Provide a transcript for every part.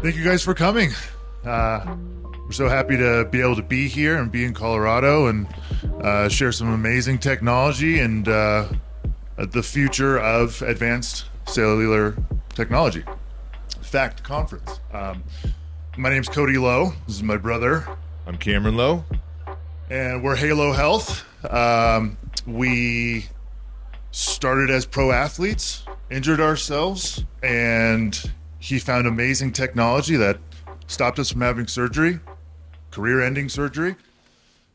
Thank you guys for coming. We're so happy to be able to be here and be in Colorado and share some amazing technology and the future of advanced cellular technology. FACT Conference. My name's Cody Lowe. This is my brother. I'm Cameron Lowe. And we're Halo Health. We started as pro athletes, injured ourselves, and he found amazing technology that stopped us from having surgery, career-ending surgery,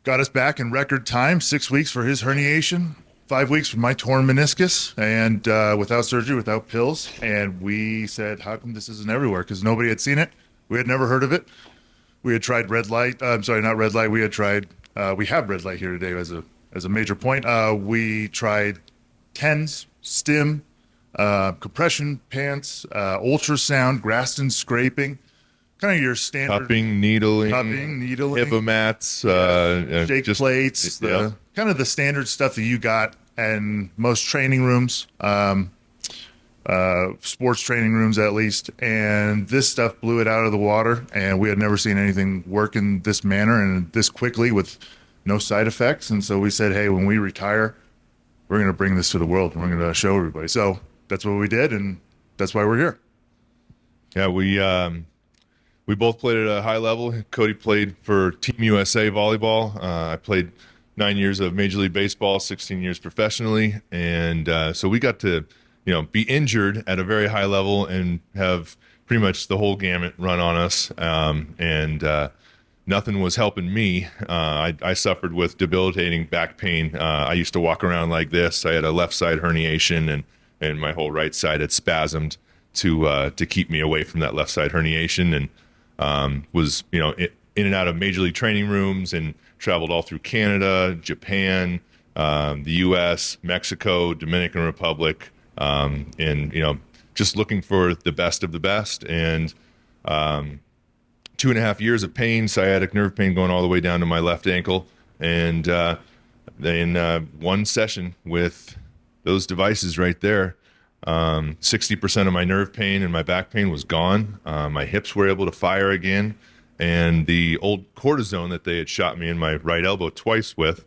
got us back in record time, 6 weeks for his herniation, 5 weeks for my torn meniscus, and without surgery, without pills. And we said, how come this isn't everywhere? Because nobody had seen it. We had never heard of it. We had tried red light. I'm sorry, not red light. We had tried, we have red light here today as a major point. We tried TENS, stim, compression pants, ultrasound, Graston scraping, kind of your standard Cupping, needling, hippomats, shake plates, kind of the standard stuff that you got in most training rooms, sports training rooms at least. And this stuff blew it out of the water, and we had never seen anything work in this manner and this quickly with no side effects. And so we said, hey, when we retire, we're going to bring this to the world and we're going to show everybody. So that's what we did, and that's why we're here. Yeah, we both played at a high level. Cody played for Team USA volleyball. I played 9 years of Major League Baseball, 16 years professionally, and so we got to, be injured at a very high level and have pretty much the whole gamut run on us. Nothing was helping me. I suffered with debilitating back pain. I used to walk around like this. I had a left side herniation, and my whole right side had spasmed to keep me away from that left side herniation, and was in and out of major league training rooms and traveled all through Canada, Japan, the U.S., Mexico, Dominican Republic, and just looking for the best of the best. And 2.5 years of pain, sciatic nerve pain going all the way down to my left ankle. And then one session with those devices right there, 60% of my nerve pain and my back pain was gone. My hips were able to fire again. And the old cortisone that they had shot me in my right elbow twice with,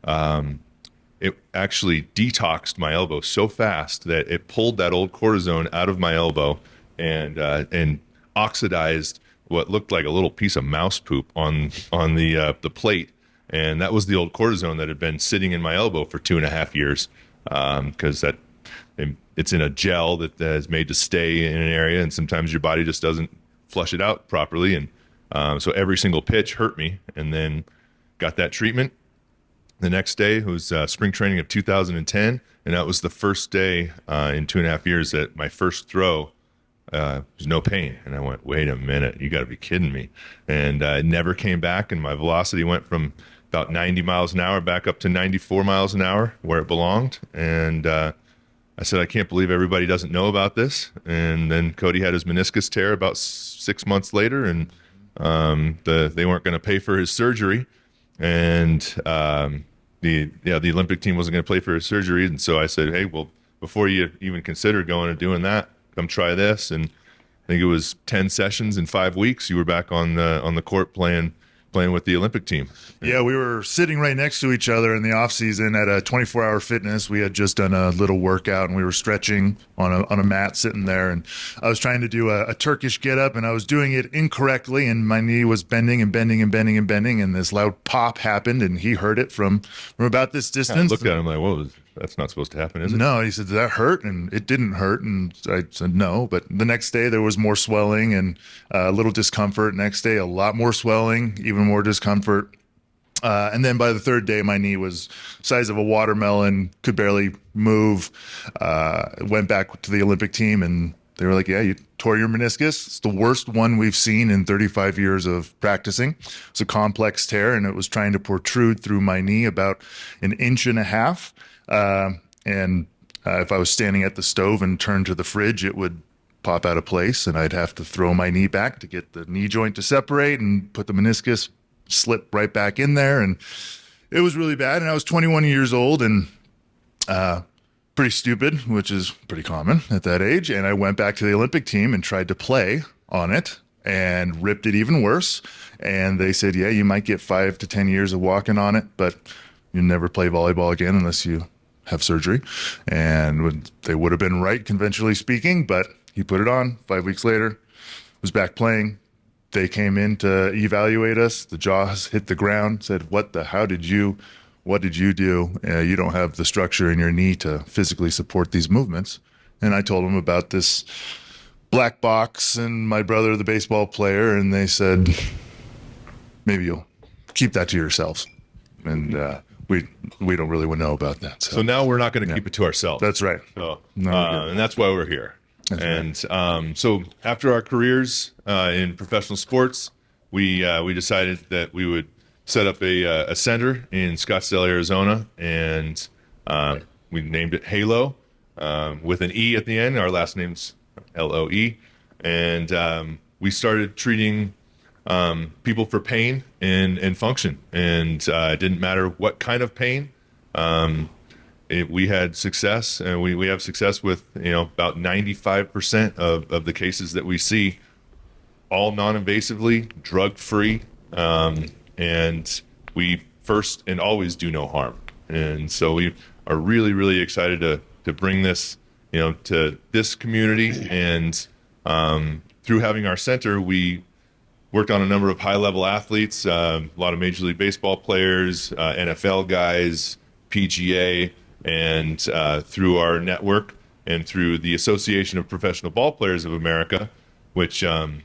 it actually detoxed my elbow so fast that it pulled that old cortisone out of my elbow and oxidized what looked like a little piece of mouse poop on the plate. And that was the old cortisone that had been sitting in my elbow for 2.5 years, because it's in a gel that is made to stay in an area, and sometimes your body just doesn't flush it out properly. And so every single pitch hurt me, and then got that treatment. The next day was spring training of 2010, and that was the first day in 2.5 years that my first throw was no pain. And I went, wait a minute, you got to be kidding me. And it never came back, and my velocity went from about 90 miles an hour back up to 94 miles an hour where it belonged. And I said, I can't believe everybody doesn't know about this. And then Cody had his meniscus tear about 6 months later, and they weren't going to pay for his surgery. And the Olympic team wasn't going to pay for his surgery. And so I said, hey, well, before you even consider going and doing that, come try this. And I think it was 10 sessions in 5 weeks. You were back on the court playing with the Olympic team. Yeah, we were sitting right next to each other in the off season at a 24-hour fitness. We had just done a little workout, and we were stretching on a mat sitting there. And I was trying to do a Turkish get-up, and I was doing it incorrectly, and my knee was bending and bending and bending and bending, and this loud pop happened, and he heard it from about this distance. I looked at him like, whoa, that's not supposed to happen, is it? No, he said, did that hurt? And it didn't hurt. And I said, no. But the next day there was more swelling and a little discomfort. Next day, a lot more swelling, even more discomfort. And then by the third day, my knee was the size of a watermelon, could barely move. Went back to the Olympic team, and they were like, yeah, you tore your meniscus. It's the worst one we've seen in 35 years of practicing. It's a complex tear, and it was trying to protrude through my knee about 1.5 inches. If I was standing at the stove and turned to the fridge, it would pop out of place, and I'd have to throw my knee back to get the knee joint to separate and put the meniscus slip right back in there. And it was really bad. And I was 21 years old and pretty stupid, which is pretty common at that age. And I went back to the Olympic team and tried to play on it. and ripped it even worse. And they said, yeah, you might get 5 to 10 years of walking on it, but you never play volleyball again unless you have surgery. And they would have been right, conventionally speaking, but he put it on. 5 weeks later, was back playing. They came in to evaluate us. The jaws hit the ground, said, what did you do? You don't have the structure in your knee to physically support these movements. And I told them about this black box and my brother, the baseball player, and they said, maybe you'll keep that to yourselves. And we don't really want to know about that. So now we're not going to keep it to ourselves. That's right. So, and that's why we're here. That's right. So after our careers in professional sports, we decided that we would set up a center in Scottsdale, Arizona, and we named it Halo with an E at the end. Our last name's LOE, and we started treating people for pain and function, and it didn't matter what kind of pain. We had success, and we have success with about 95% of the cases that we see, all non-invasively, drug-free, and we first and always do no harm. And so we are really, really excited to bring this to this community. And through having our center, we worked on a number of high-level athletes, a lot of Major League Baseball players, NFL guys, PGA, and through our network and through the Association of Professional Ball Players of America, which I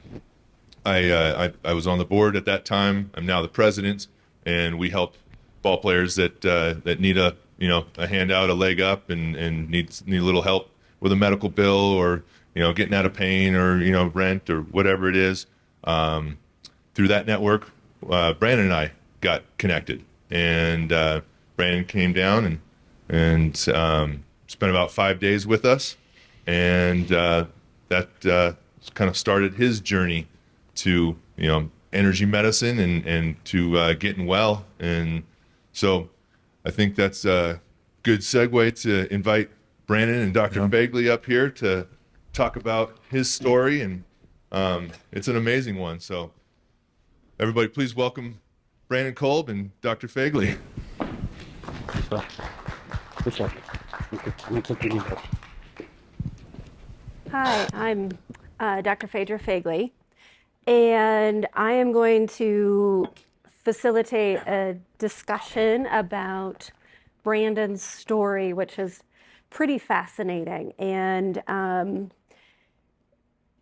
was on the board at that time. I'm now the president, and we help ball players that need a handout, a leg up, and need a little help with a medical bill, or getting out of pain, or rent, or whatever it is. Through that network, Brandon and I got connected, and Brandon came down and spent about 5 days with us, and that kind of started his journey to energy medicine and to getting well. And so I think that's a good segue to invite Brandon and Dr. Fegley up here to talk about his story, and it's an amazing one. So everybody, please welcome Brandon Kolb and Dr. Fegley. Hi, I'm Dr. Phaedra Fegley, and I am going to facilitate a discussion about Brandon's story, which is pretty fascinating, and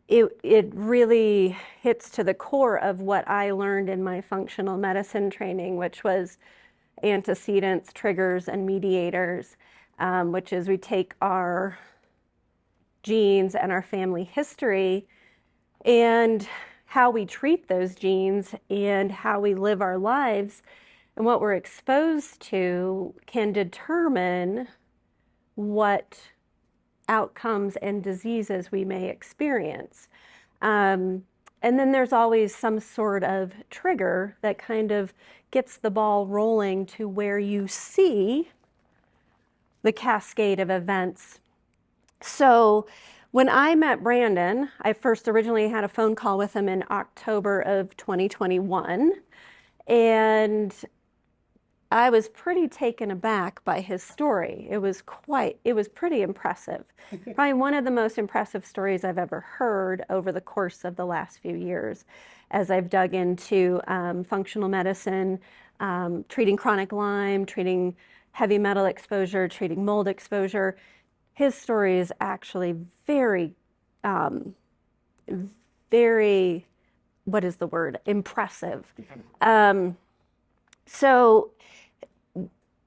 it really hits to the core of what I learned in my functional medicine training, which was antecedents, triggers, and mediators, which is we take our genes and our family history and how we treat those genes and how we live our lives and what we're exposed to can determine what outcomes and diseases we may experience. And then there's always some sort of trigger that kind of gets the ball rolling to where you see the cascade of events. So when I met Brandon, I first originally had a phone call with him in October of 2021, and I was pretty taken aback by his story. It was pretty impressive. Probably one of the most impressive stories I've ever heard over the course of the last few years as I've dug into functional medicine, treating chronic Lyme, treating heavy metal exposure, treating mold exposure. His story is actually very, what is the word? Impressive. So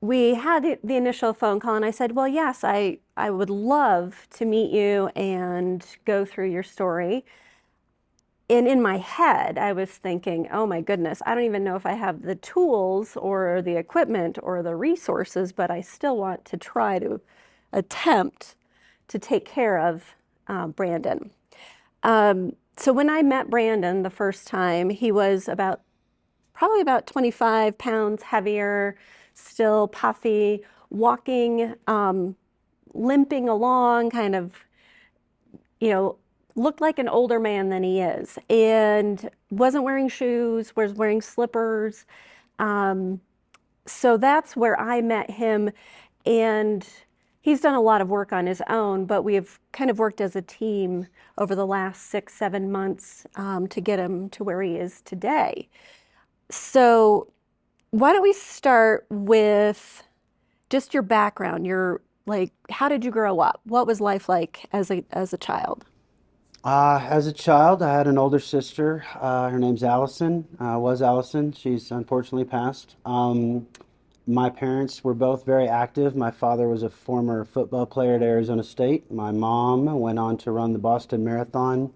we had the initial phone call, and I said, well, yes, I would love to meet you and go through your story. And in my head, I was thinking, oh my goodness, I don't even know if I have the tools or the equipment or the resources, but I still want to try to attempt to take care of Brandon. So when I met Brandon the first time, he was probably about 25 pounds heavier, still puffy, walking, limping along, kind of, looked like an older man than he is, and wasn't wearing shoes, was wearing slippers. Um, so that's where I met him. And he's done a lot of work on his own, but we have kind of worked as a team over the last 6, 7 months to get him to where he is today. So why don't we start with just your background? Your like, how did you grow up? What was life like as a child? As a child, I had an older sister. Her name's Allison. Was Allison. She's unfortunately passed. My parents were both very active. My father was a former football player at Arizona State. My mom went on to run the Boston Marathon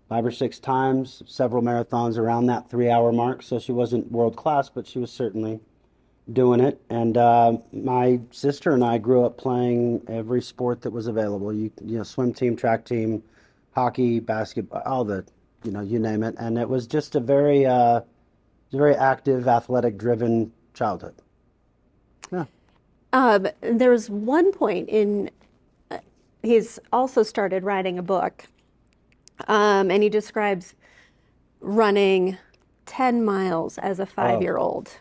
5 or 6 times, several marathons around that 3 hour mark. So she wasn't world class, but she was certainly doing it. And my sister and I grew up playing every sport that was available. Swim team, track team, hockey, basketball, all the, you name it. And it was just a very active, athletic driven childhood. Yeah. There was one point he's also started writing a book, and he describes running 10 miles as a Oh, 5-year-old.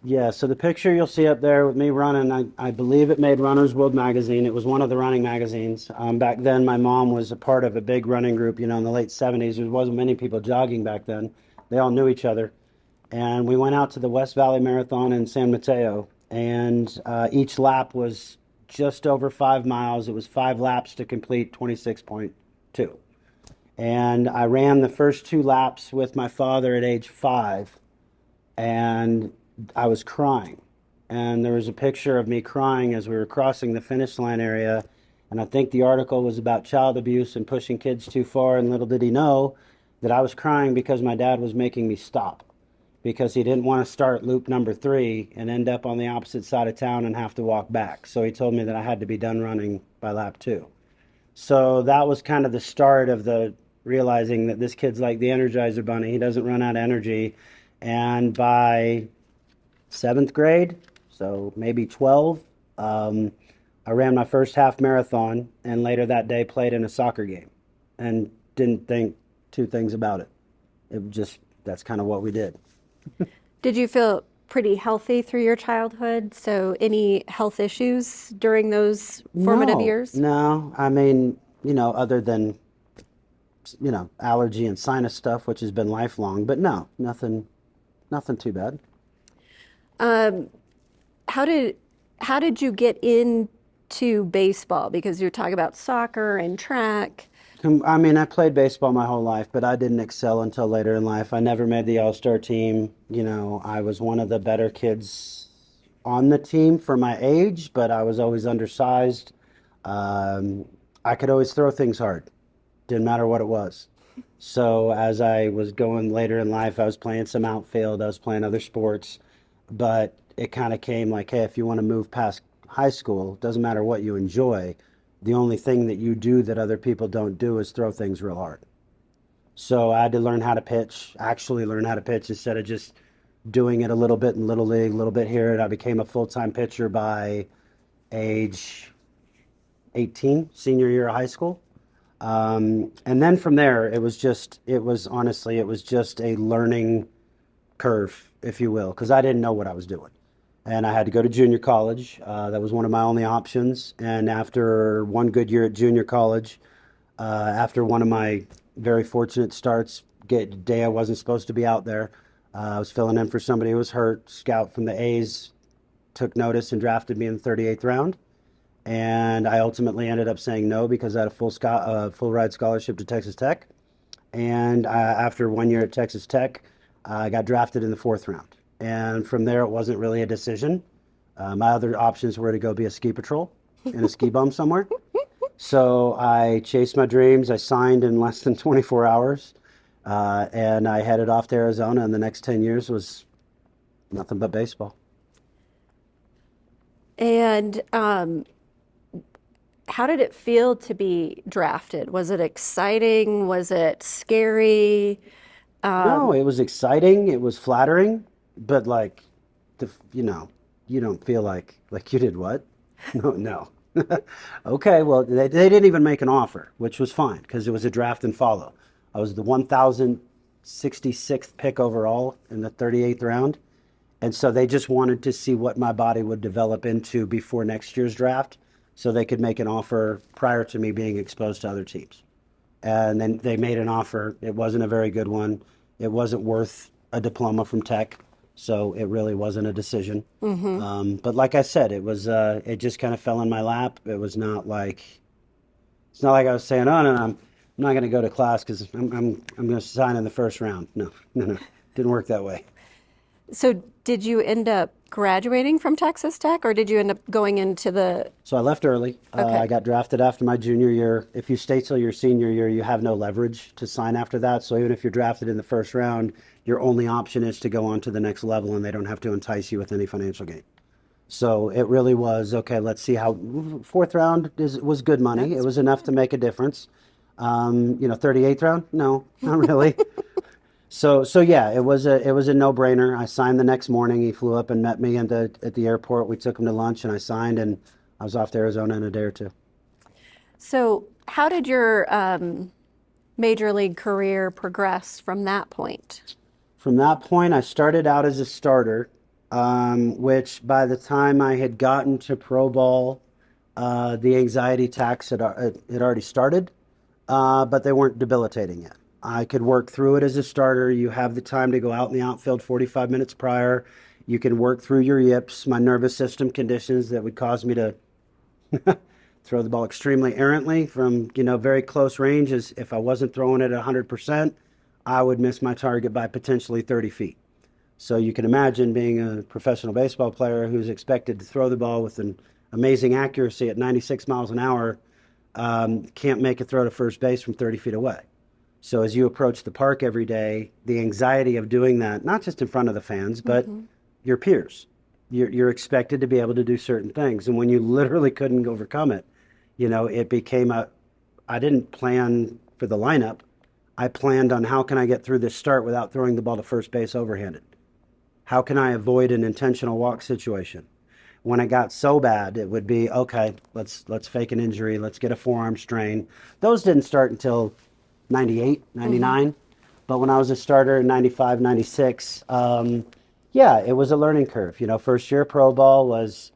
yeah. So the picture you'll see up there with me running, I believe it made Runner's World magazine. It was one of the running magazines. Back then, my mom was a part of a big running group, in the late 70s. There wasn't many people jogging back then. They all knew each other. And we went out to the West Valley Marathon in San Mateo, and each lap was just over 5 miles. It was 5 laps to complete 26.2. And I ran the first 2 laps with my father at age 5, and I was crying. And there was a picture of me crying as we were crossing the finish line area. And I think the article was about child abuse and pushing kids too far. And little did he know that I was crying because my dad was making me stop, because he didn't want to start loop number 3 and end up on the opposite side of town and have to walk back. So he told me that I had to be done running by lap 2. So that was kind of the start of the realizing that this kid's like the Energizer Bunny. He doesn't run out of energy. And by 7th grade, so maybe 12, I ran my first half marathon, and later that day played in a soccer game and didn't think two things about it. It just, that's kind of what we did. Did you feel pretty healthy through your childhood? So, any health issues during those formative No, years? no. I mean, other than, allergy and sinus stuff, which has been lifelong, but no, nothing too bad. Um, how did how did you get into baseball? Because you're talking about soccer and track. I mean, I played baseball my whole life, but I didn't excel until later in life. I never made the All-Star team. I was one of the better kids on the team for my age, but I was always undersized. I could always throw things hard, didn't matter what it was. So as I was going later in life, I was playing some outfield, I was playing other sports, but it kind of came like, hey, if you want to move past high school, it doesn't matter what you enjoy. The only thing that you do that other people don't do is throw things real hard. So I had to learn how to pitch, actually learn how to pitch instead of just doing it a little bit in little league, a little bit here. And I became a full-time pitcher by age 18, senior year of high school. And then from there, it was just a learning curve, if you will, because I didn't know what I was doing. And I had to go to junior college. That was one of my only options. And after one good year at junior college, after one of my very fortunate starts, day I wasn't supposed to be out there, I was filling in for somebody who was hurt. Scout from the A's took notice and drafted me in the 38th round. And I ultimately ended up saying no because I had a full ride scholarship to Texas Tech. And after one year at Texas Tech, I got drafted in the 4th round. And from there, it wasn't really a decision. My other options were to go be a ski patrol in a ski bum somewhere. So I chased my dreams. I signed in less than 24 hours. And I headed off to Arizona. And the next 10 years was nothing but baseball. And how did it feel to be drafted? Was it exciting? Was it scary? No, it was exciting. It was flattering. But like, the, you know, you don't feel like you did what? No, no. Okay, well, they didn't even make an offer, which was fine because it was a draft and follow. I was the 1,066th pick overall in the 38th round. And so they just wanted to see what my body would develop into before next year's draft so they could make an offer prior to me being exposed to other teams. And then they made an offer. It wasn't a very good one. It wasn't worth a diploma from Tech, so it really wasn't a decision. But like I said, it just kind of fell in my lap. It's not like I was saying, oh no, I'm not going to go to class because I'm going to sign in the first round. No, no, no, didn't work that way. So did you end up graduating from Texas Tech, or did you end up going into the? So I left early. Okay. I got drafted after my junior year. If you stay till your senior year, you have no leverage to sign after that. So even if you're drafted in the first round, your only option is to go on to the next level, and they don't have to entice you with any financial gain. So it really was okay. Let's see how fourth round was good money. It was enough to make a difference. 38th round, no, not really. So yeah, it was a no-brainer. I signed the next morning. He flew up and met me at the airport. We took him to lunch, and I signed, and I was off to Arizona in a day or two. So how did your major league career progress from that point? From that point, I started out as a starter, which by the time I had gotten to pro ball, the anxiety attacks had already started, but they weren't debilitating yet. I could work through it as a starter. You have the time to go out in the outfield 45 minutes prior. You can work through your yips, my nervous system conditions that would cause me to throw the ball extremely errantly from, very close range. As if I wasn't throwing it at 100%, I would miss my target by potentially 30 feet. So you can imagine being a professional baseball player who's expected to throw the ball with an amazing accuracy at 96 miles an hour, can't make a throw to first base from 30 feet away. So as you approach the park every day, the anxiety of doing that, not just in front of the fans, but your peers, you're expected to be able to do certain things. And when you literally couldn't overcome it, it became I didn't plan for the lineup. I planned on how can I get through this start without throwing the ball to first base overhanded? How can I avoid an intentional walk situation? When it got so bad, it would be, okay, let's fake an injury. Let's get a forearm strain. Those didn't start until 98, 99. But when I was a starter in 95, 96, yeah, it was a learning curve. First year pro ball was,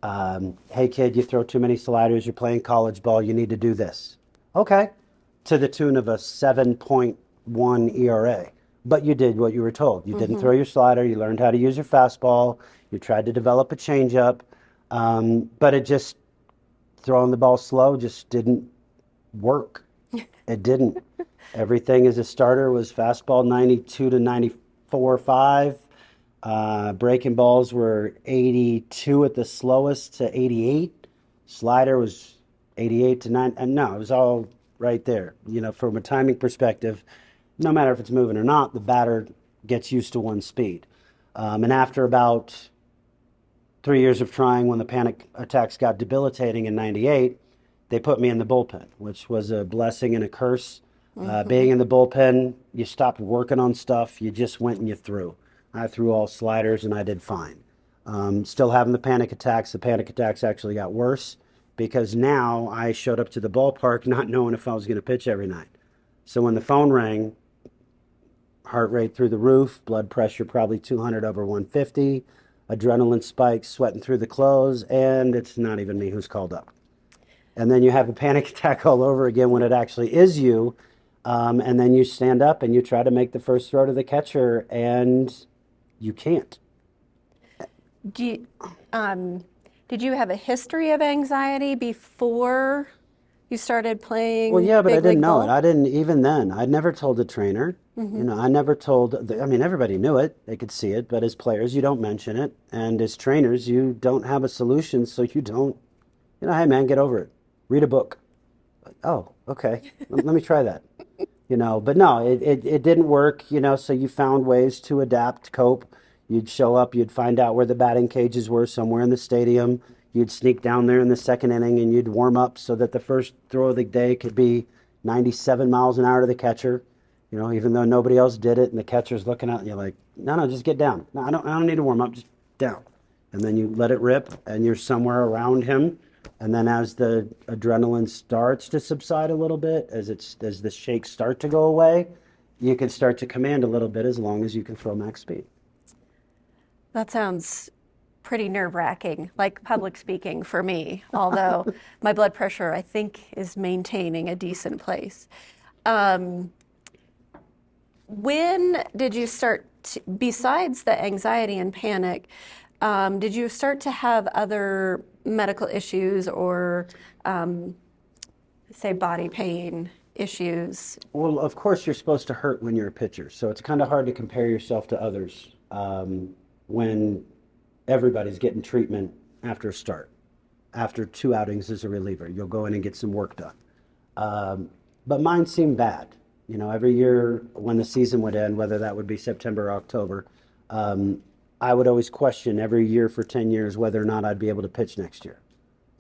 hey kid, you throw too many sliders, you're playing college ball, you need to do this. Okay, to the tune of a 7.1 ERA. But you did what you were told. You didn't throw your slider, you learned how to use your fastball, you tried to develop a changeup, but it just, throwing the ball slow just didn't work. It didn't. Everything as a starter was fastball 92 to 94.5. Breaking balls were 82 at the slowest to 88. Slider was 88 to 9. And no, it was all right there. From a timing perspective, no matter if it's moving or not, the batter gets used to one speed. And after about 3 years of trying, when the panic attacks got debilitating in 98, they put me in the bullpen, which was a blessing and a curse. Being in the bullpen, you stopped working on stuff. You just went and you threw. I threw all sliders and I did fine. Still having the panic attacks. The panic attacks actually got worse because now I showed up to the ballpark not knowing if I was going to pitch every night. So when the phone rang, heart rate through the roof, blood pressure probably 200 over 150, adrenaline spikes, sweating through the clothes, and it's not even me who's called up. And then you have a panic attack all over again when it actually is you. And then you stand up and you try to make the first throw to the catcher, and you can't. Did you have a history of anxiety before you started playing? Well, yeah, but I big didn't league know ball? it. I didn't even then. I'd never told the trainer. I never told. Everybody knew it. They could see it. But as players, you don't mention it. And as trainers, you don't have a solution, so you don't. Hey man, get over it. Read a book. Oh, okay. Let me try that. But no, it didn't work. So you found ways to adapt, cope. You'd show up, you'd find out where the batting cages were somewhere in the stadium. You'd sneak down there in the second inning and you'd warm up so that the first throw of the day could be 97 miles an hour to the catcher. Even though nobody else did it and the catcher's looking out and you're like, no, just get down. No, I don't need to warm up, just down. And then you let it rip and you're somewhere around him And then as the adrenaline starts to subside a little bit, as the shakes start to go away, you can start to command a little bit as long as you can throw max speed. That sounds pretty nerve-wracking, like public speaking for me, although my blood pressure, I think, is maintaining a decent place. Um, when did you start, besides the anxiety and panic, did you start to have other medical issues or, say, body pain issues? Well, of course, you're supposed to hurt when you're a pitcher, so it's kind of hard to compare yourself to others when everybody's getting treatment after a start, after 2 outings as a reliever. You'll go in and get some work done. But mine seemed bad. You know, every year when the season would end, whether that would be September or October, I would always question every year for 10 years whether or not I'd be able to pitch next year.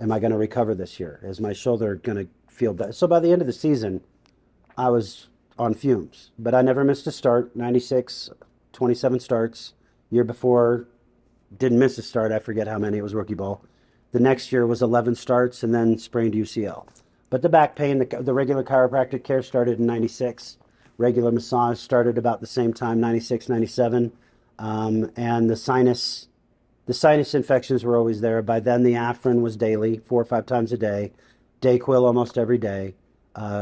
Am I going to recover this year? Is my shoulder going to feel better? So by the end of the season, I was on fumes, but I never missed a start. 96, 27 starts. Year before, didn't miss a start. I forget how many. It was rookie ball. The next year was 11 starts and then sprained UCL. But the back pain, the regular chiropractic care started in 96. Regular massage started about the same time, 96, 97. And the sinus infections were always there. By then, the Afrin was daily, 4 or 5 times a day. Dayquil almost every day.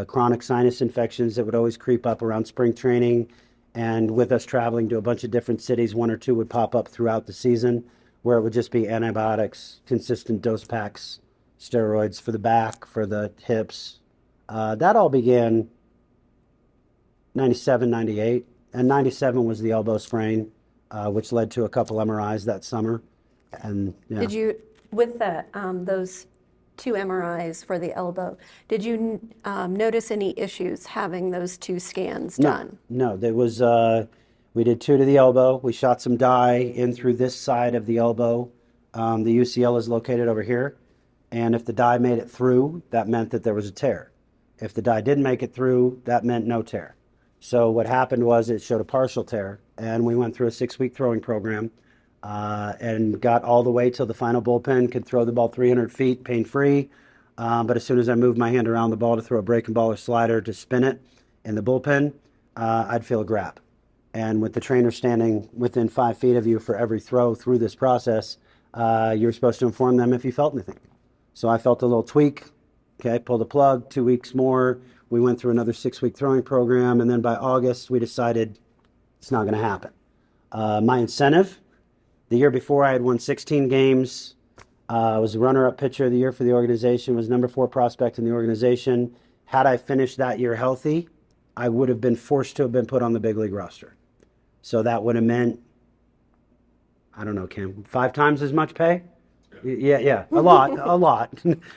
Chronic sinus infections that would always creep up around spring training. And with us traveling to a bunch of different cities, 1 or 2 would pop up throughout the season where it would just be antibiotics, consistent dose packs, steroids for the back, for the hips. That all began 97, 98. And 97 was the elbow sprain, which led to a couple MRIs that summer. And yeah. Did you, with the those 2 MRIs for the elbow, did you notice any issues having those 2 scans done? No, there was. We did 2 to the elbow. We shot some dye in through this side of the elbow. The UCL is located over here, and if the dye made it through, that meant that there was a tear. If the dye didn't make it through, that meant no tear. So what happened was it showed a partial tear, and we went through a 6-week throwing program. And got all the way till the final bullpen, could throw the ball 300 feet pain-free. But as soon as I moved my hand around the ball to throw a breaking ball or slider to spin it in the bullpen, I'd feel a grab. And with the trainer standing within 5 feet of you for every throw through this process, you were supposed to inform them if you felt anything. So I felt a little tweak. Okay, pulled the plug, 2 weeks more. We went through another 6-week throwing program, and then by August, we decided it's not going to happen. My incentive, the year before, I had won 16 games. Was the runner-up pitcher of the year for the organization, was number 4 prospect in the organization. Had I finished that year healthy, I would have been forced to have been put on the big league roster. So that would have meant, I don't know, Kim, 5 times as much pay? Yeah, a lot.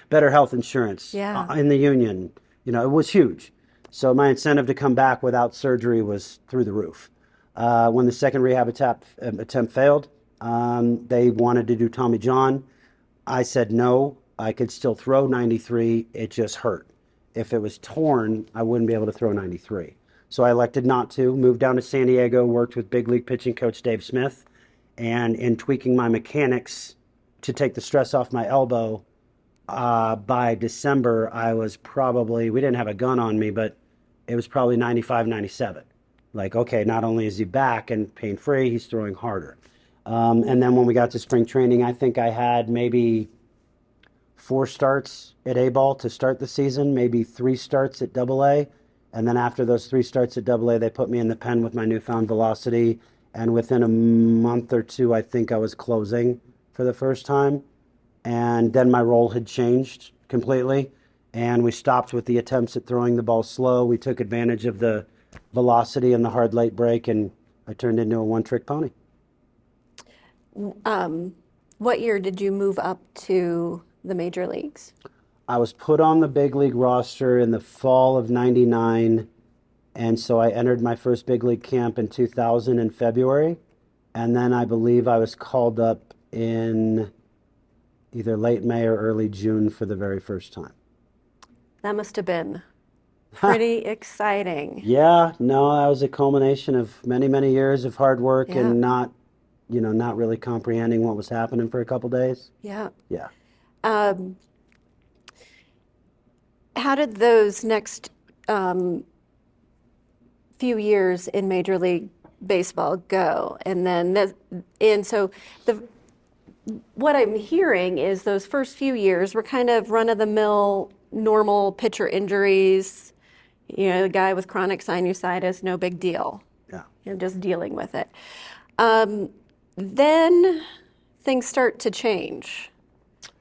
Better health insurance in the union. You know, it was huge. So my incentive to come back without surgery was through the roof. When the second rehab attempt failed, they wanted to do Tommy John. I said no. I could still throw 93. It just hurt. If it was torn, I wouldn't be able to throw 93. So I elected not to. Moved down to San Diego, worked with big league pitching coach Dave Smith, and in tweaking my mechanics to take the stress off my elbow, by December, I was probably, we didn't have a gun on me, but it was probably 95, 97. Like, okay, not only is he back and pain-free, he's throwing harder. And then when we got to spring training, I think I had maybe 4 starts at A-ball to start the season, maybe 3 starts at AA. And then after those 3 starts at AA, they put me in the pen with my newfound velocity. And within a month or 2, I think I was closing for the first time. And then my role had changed completely. And we stopped with the attempts at throwing the ball slow. We took advantage of the velocity and the hard late break, and I turned into a one-trick pony. What year did you move up to the major leagues? I was put on the big league roster in the fall of 99, and so I entered my first big league camp in 2000 in February, and then I believe I was called up in either late May or early June for the very first time. That must have been pretty exciting. Yeah, no, that was a culmination of many, many years of hard work and not really comprehending what was happening for a couple days. Yeah. Yeah. how did those next few years in Major League Baseball go? And so the what I'm hearing is those first few years were kind of run of the mill, normal pitcher injuries. The guy with chronic sinusitis, no big deal. Yeah. Just dealing with it. Then things start to change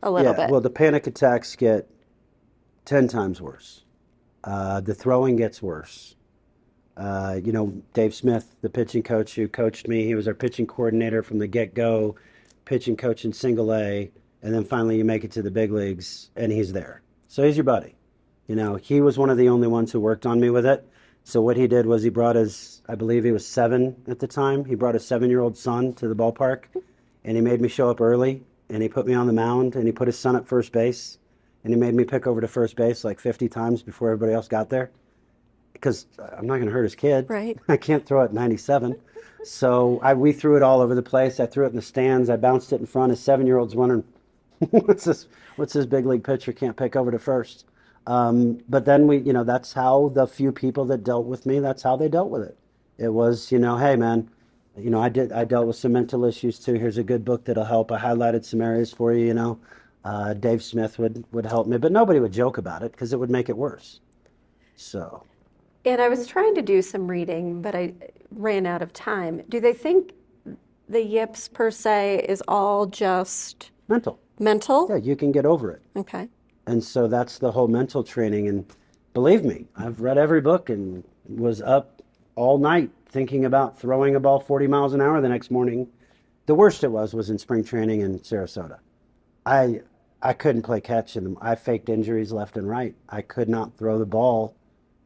a little Yeah. bit. Well, the panic attacks get 10 times worse. The throwing gets worse. Dave Smith, the pitching coach who coached me, he was our pitching coordinator from the get-go, pitching coach in single A, and then finally you make it to the big leagues, and he's there. So he's your buddy. He was one of the only ones who worked on me with it. So what he did was he brought I believe he was 7 at the time, he brought his 7-year-old son to the ballpark, and he made me show up early, and he put me on the mound, and he put his son at first base, and he made me pick over to first base like 50 times before everybody else got there. Because I'm not going to hurt his kid. Right. I can't throw it 97. So we threw it all over the place. I threw it in the stands. I bounced it in front. His 7-year-old's wondering, what's this big league pitcher can't pick over to first? But then that's how the few people that dealt with me, that's how they dealt with it. It was, hey man, I dealt with some mental issues too. Here's a good book that'll help. I highlighted some areas for you, Dave Smith would help me, but nobody would joke about it because it would make it worse. So. And I was trying to do some reading, but I ran out of time. Do they think the yips per se is all just Mental. mental? Yeah, you can get over it. Okay. And so that's the whole mental training. And believe me, I've read every book and was up all night thinking about throwing a ball 40 miles an hour the next morning. The worst it was in spring training in Sarasota. I couldn't play catch in them. I faked injuries left and right. I could not throw the ball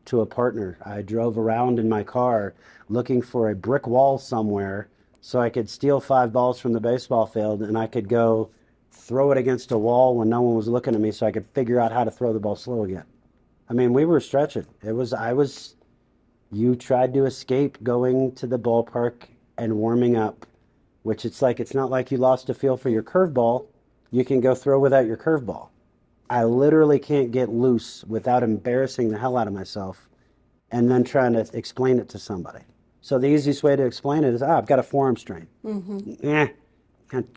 to a partner. I drove around in my car looking for a brick wall somewhere so I could steal 5 balls from the baseball field and I could go throw it against a wall when no one was looking at me so I could figure out how to throw the ball slow again. I mean, we were stretching. You tried to escape going to the ballpark and warming up, which it's not like you lost a feel for your curveball. You can go throw without your curveball. I literally can't get loose without embarrassing the hell out of myself and then trying to explain it to somebody. So the easiest way to explain it is, I've got a forearm strain. Kind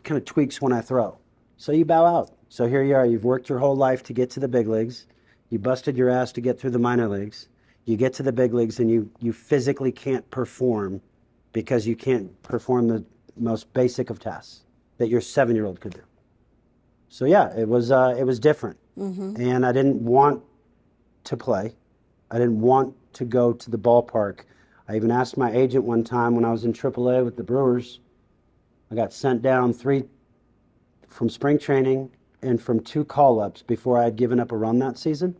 of tweaks when I throw. So you bow out. So here you are. You've worked your whole life to get to the big leagues. You busted your ass to get through the minor leagues. You get to the big leagues and you physically can't perform because you can't perform the most basic of tasks that your 7-year-old could do. So yeah, it was different. And I didn't want to play. I didn't want to go to the ballpark. I even asked my agent one time when I was in AAA with the Brewers. I got sent down 3 from spring training and from 2 call-ups before I had given up a run that season.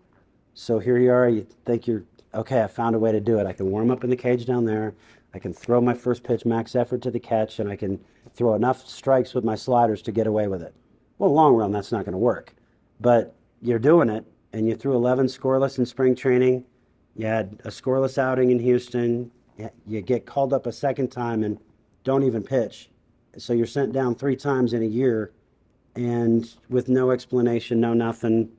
So here you are. You think you're, okay, I found a way to do it. I can warm up in the cage down there. I can throw my first pitch, max effort to the catch, and I can throw enough strikes with my sliders to get away with it. Well, long run, that's not going to work. But you're doing it, and you threw 11 scoreless in spring training. You had a scoreless outing in Houston. You get called up a second time and don't even pitch. So you're sent down 3 times in a year, and with no explanation, no nothing.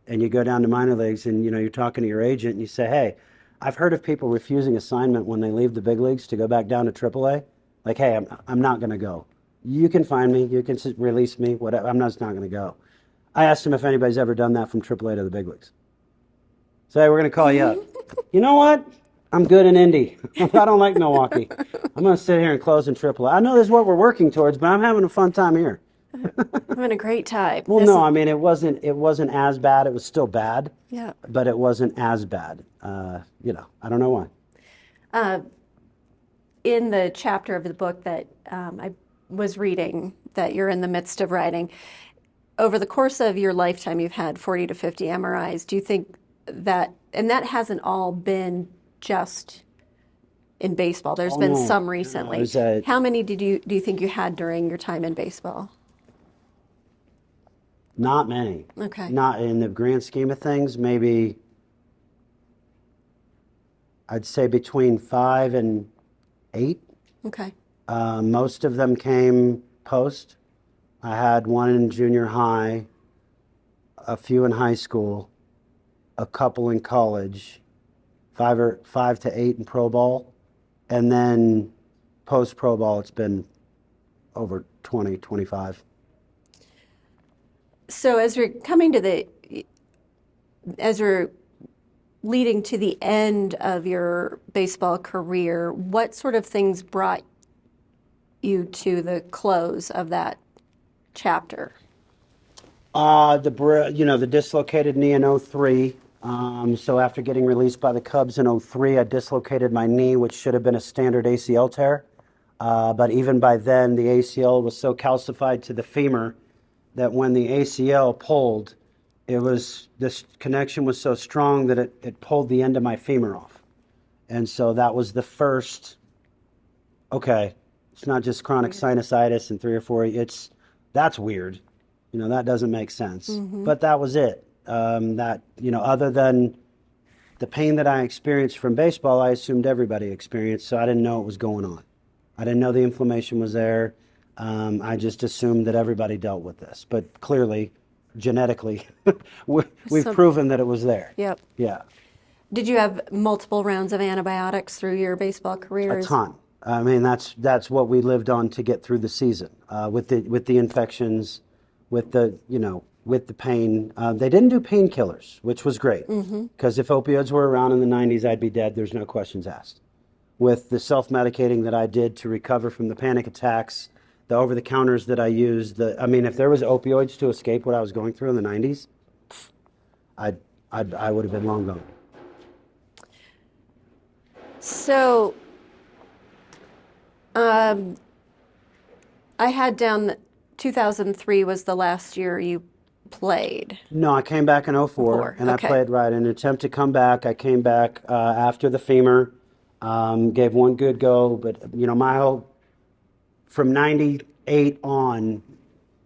And you go down to minor leagues, and you're talking to your agent, and you say, "Hey, I've heard of people refusing assignment when they leave the big leagues to go back down to AAA. Like, hey, I'm not going to go. You can find me, you can release me, whatever. I'm just not going to go." I asked him if anybody's ever done that from AAA to the big leagues. So, hey, we're going to call you up. You know what? I'm good in Indy. I don't like Milwaukee. I'm going to sit here and close in AAA. I know this is what we're working towards, but I'm having a fun time here. Having a great time. Well, no, I mean, it wasn't as bad. It was still bad. Yeah. But it wasn't as bad. I don't know why. In the chapter of the book that I was reading, that you're in the midst of writing, over the course of your lifetime, you've had 40 to 50 MRIs. Do you think that, and that hasn't all been just in baseball. There's been some recently. How many do you think you had during your time in baseball? Not many. Okay. Not in the grand scheme of things, maybe I'd say between 5 and 8. Okay. Most of them came post. I had one in junior high, a few in high school, a couple in college, 5 to 8 in pro ball, and then post pro ball, it's been over 20, 25. So as you're leading to the end of your baseball career, what sort of things brought you to the close of that chapter? The dislocated knee in '03. So after getting released by the Cubs in '03, I dislocated my knee, which should have been a standard ACL tear. But even by then, the ACL was so calcified to the femur that when the ACL pulled, this connection was so strong that it pulled the end of my femur off. And so that was the first, okay, it's not just chronic sinusitis and 3 or 4, that's weird. That doesn't make sense. But that was it. Other than the pain that I experienced from baseball, I assumed everybody experienced, so I didn't know what was going on. I didn't know the inflammation was there. I just assumed that everybody dealt with this. But clearly, genetically, we've proven that it was there. Yep. Yeah. Did you have multiple rounds of antibiotics through your baseball career? A ton. I mean, that's what we lived on to get through the season, with the infections, with the pain. They didn't do painkillers, which was great, because if opioids were around in the '90s, I'd be dead. There's no questions asked. With the self-medicating that I did to recover from the panic attacks, the over-the-counters that I used, if there was opioids to escape what I was going through in the '90s, I would have been long gone. So, I had down that 2003 was the last year you played. No, I came back in '04, and Okay. I played right. In an attempt to come back, I came back after the femur, gave one good go, but from '98 on,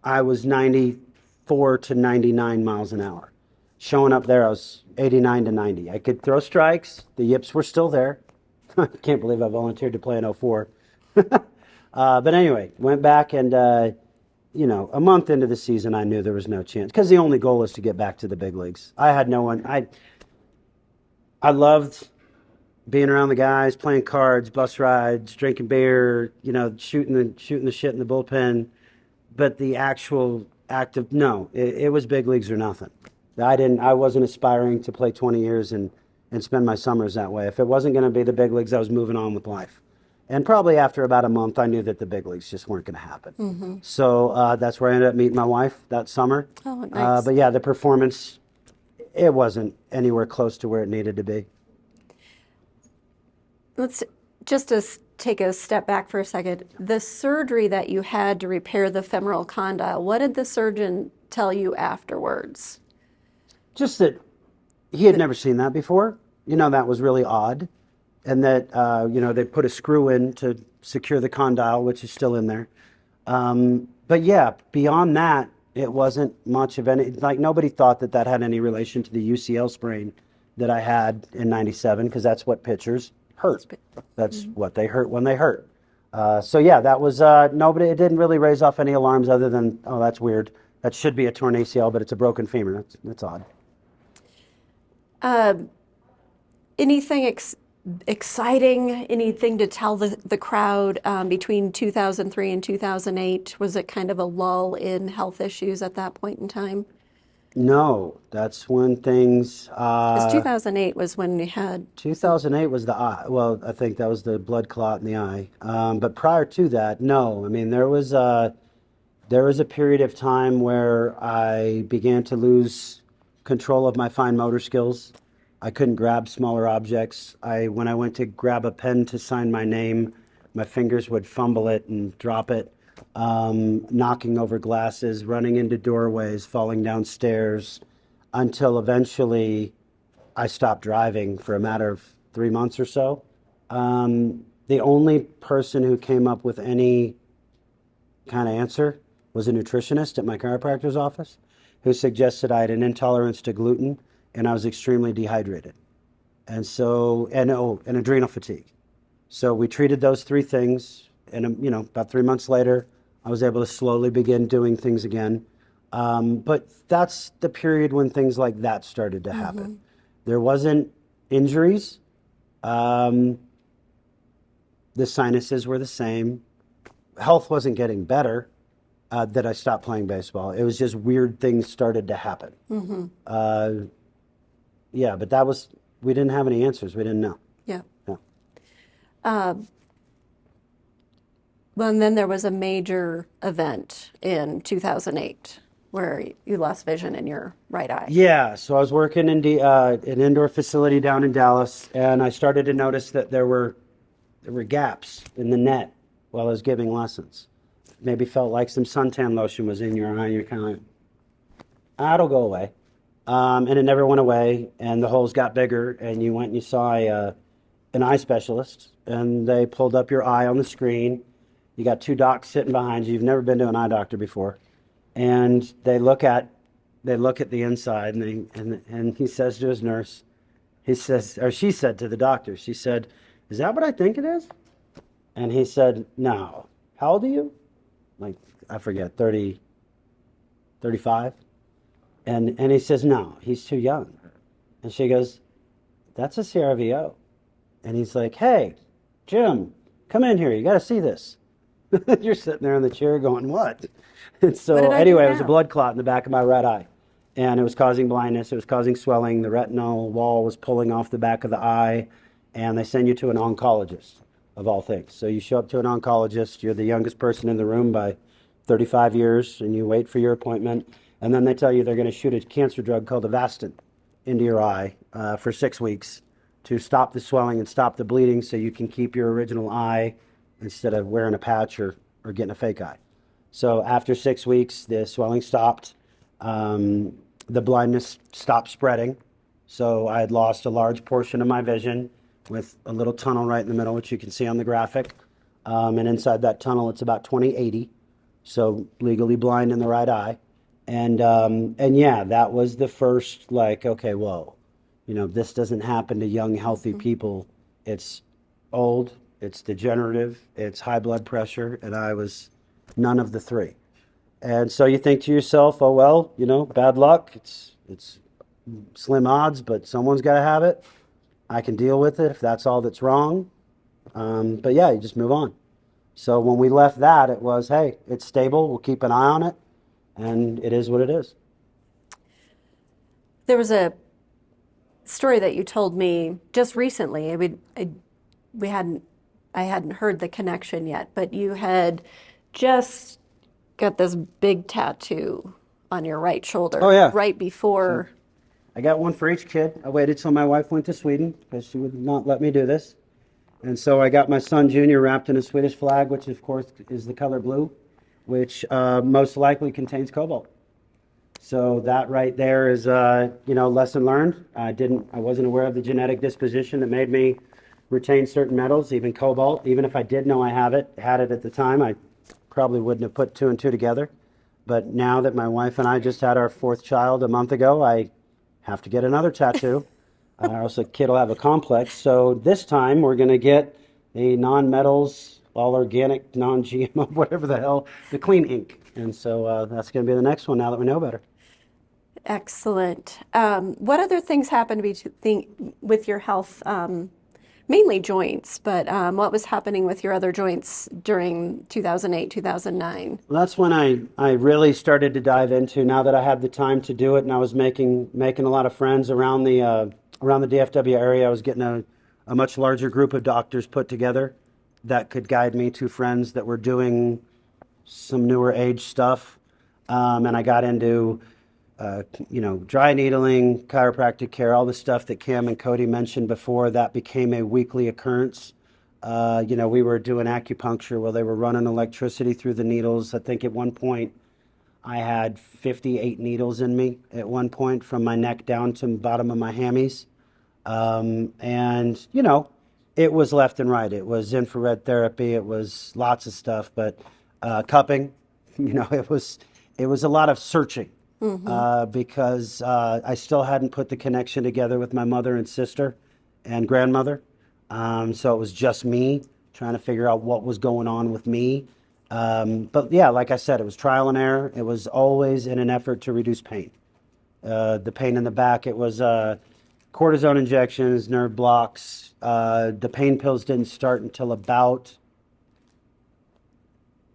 I was 94 to 99 miles an hour. Showing up there, I was 89 to 90. I could throw strikes. The yips were still there. I can't believe I volunteered to play in '04. But anyway, went back and, a month into the season, I knew there was no chance, because the only goal is to get back to the big leagues. I had no one. I loved being around the guys, playing cards, bus rides, drinking beer, shooting the shit in the bullpen. But the actual act of, no, it was big leagues or nothing. I wasn't aspiring to play 20 years and spend my summers that way. If it wasn't going to be the big leagues, I was moving on with life. And probably after about a month, I knew that the big leagues just weren't going to happen. So that's where I ended up meeting my wife that summer. Oh, nice. But yeah, the performance, it wasn't anywhere close to where it needed to be. Let's just take a step back for a second. The surgery that you had to repair the femoral condyle, what did the surgeon tell you afterwards? Just that he had never seen that before. That was really odd. And that, they put a screw in to secure the condyle, which is still in there. But yeah, beyond that, it wasn't much of any, nobody thought that had any relation to the UCL sprain that I had in '97, because that's what pitchers hurt. That's what they hurt when they hurt. So yeah, that was, it didn't really raise off any alarms other than, oh, that's weird. That should be a torn ACL, but it's a broken femur. That's odd. Anything exciting, anything to tell the crowd between 2003 and 2008? Was it kind of a lull in health issues at that point in time? No, that's when things. Because 2008 was when you had. 2008 was the eye. Well, I think that was the blood clot in the eye. But prior to that, no. I mean, there was a period of time where I began to lose control of my fine motor skills. I couldn't grab smaller objects. When I went to grab a pen to sign my name, my fingers would fumble it and drop it. Knocking over glasses, running into doorways, falling down stairs, until eventually I stopped driving for a matter of 3 months or so. The only person who came up with any kind of answer was a nutritionist at my chiropractor's office, who suggested I had an intolerance to gluten and I was extremely dehydrated. And adrenal fatigue. So we treated those three things, and about 3 months later, I was able to slowly begin doing things again. But that's the period when things like that started to happen. There wasn't injuries. The sinuses were the same. Health wasn't getting better that I stopped playing baseball. It was just weird things started to happen. Uh, yeah, but we didn't have any answers. We didn't know. Yeah. Yeah. Well, and then there was a major event in 2008 where you lost vision in your right eye. Yeah, so I was working in an indoor facility down in Dallas, and I started to notice that there were gaps in the net while I was giving lessons. Maybe felt like some suntan lotion was in your eye. You're kind of like, it'll go away. And it never went away, and the holes got bigger, and you went and you saw an eye specialist, and they pulled up your eye on the screen. You got two docs sitting behind you. You've never been to an eye doctor before, and they look at the inside, and he says to his nurse, he says, or she said to the doctor, she said, "Is that what I think it is?" And he said, "No." How old are you? Like, I forget, 30, 35? And he says, "No, he's too young." And she goes, "That's a CRVO." And he's like, "Hey, Jim, come in here. You got to see this." You're sitting there in the chair going, "What?" And What so did I do anyway, it was a now? blood clot in the back of my right eye. And it was causing blindness. It was causing swelling. The retinal wall was pulling off the back of the eye. And they send you to an oncologist, of all things. So you show up to an oncologist. You're the youngest person in the room by 35 years, and you wait for your appointment. And then they tell you they're going to shoot a cancer drug called Avastin into your eye for 6 weeks to stop the swelling and stop the bleeding so you can keep your original eye instead of wearing a patch or getting a fake eye. So after 6 weeks, the swelling stopped. The blindness stopped spreading. So I had lost a large portion of my vision with a little tunnel right in the middle, which you can see on the graphic. And inside that tunnel, it's about 20/80. So legally blind in the right eye. And yeah, that was the first, like, okay, whoa, this doesn't happen to young, healthy people. It's old, it's degenerative, it's high blood pressure, and I was none of the three. And so you think to yourself, oh, well, bad luck. It's slim odds, but someone's got to have it. I can deal with it if that's all that's wrong. But yeah, you just move on. So when we left that, it was, hey, it's stable. We'll keep an eye on it. And it is what it is. There was a story that you told me just recently. I hadn't heard the connection yet, but you had just got this big tattoo on your right shoulder. Oh, yeah. Right before. I got one for each kid. I waited till my wife went to Sweden because she would not let me do this. And so I got my son Junior wrapped in a Swedish flag, which of course is the color blue, which most likely contains cobalt. So that right there is, lesson learned. I wasn't aware of the genetic disposition that made me retain certain metals, even cobalt. Even if I did know I had it at the time, I probably wouldn't have put two and two together. But now that my wife and I just had our fourth child a month ago, I have to get another tattoo. Or else the kid will have a complex. So this time we're going to get a non-metals, all organic, non-GMO, whatever the hell, the clean ink. And so that's going to be the next one now that we know better. Excellent. What other things happened with your health? Mainly joints, but what was happening with your other joints during 2008, 2009? Well, that's when I really started to dive into, now that I had the time to do it, and I was making a lot of friends around the DFW area. I was getting a much larger group of doctors put together that could guide me to friends that were doing some newer age stuff. And I got into dry needling, chiropractic care, all the stuff that Cam and Cody mentioned before. That became a weekly occurrence. We were doing acupuncture where they were running electricity through the needles. I think at one point I had 58 needles in me at one point from my neck down to the bottom of my hammies. It was left and right. It was infrared therapy. It was lots of stuff, but cupping, it was a lot of searching. Because I still hadn't put the connection together with my mother and sister and grandmother. So it was just me trying to figure out what was going on with me. But yeah, like I said, it was trial and error. It was always in an effort to reduce pain. The pain in the back, it was cortisone injections, nerve blocks. The pain pills didn't start until about,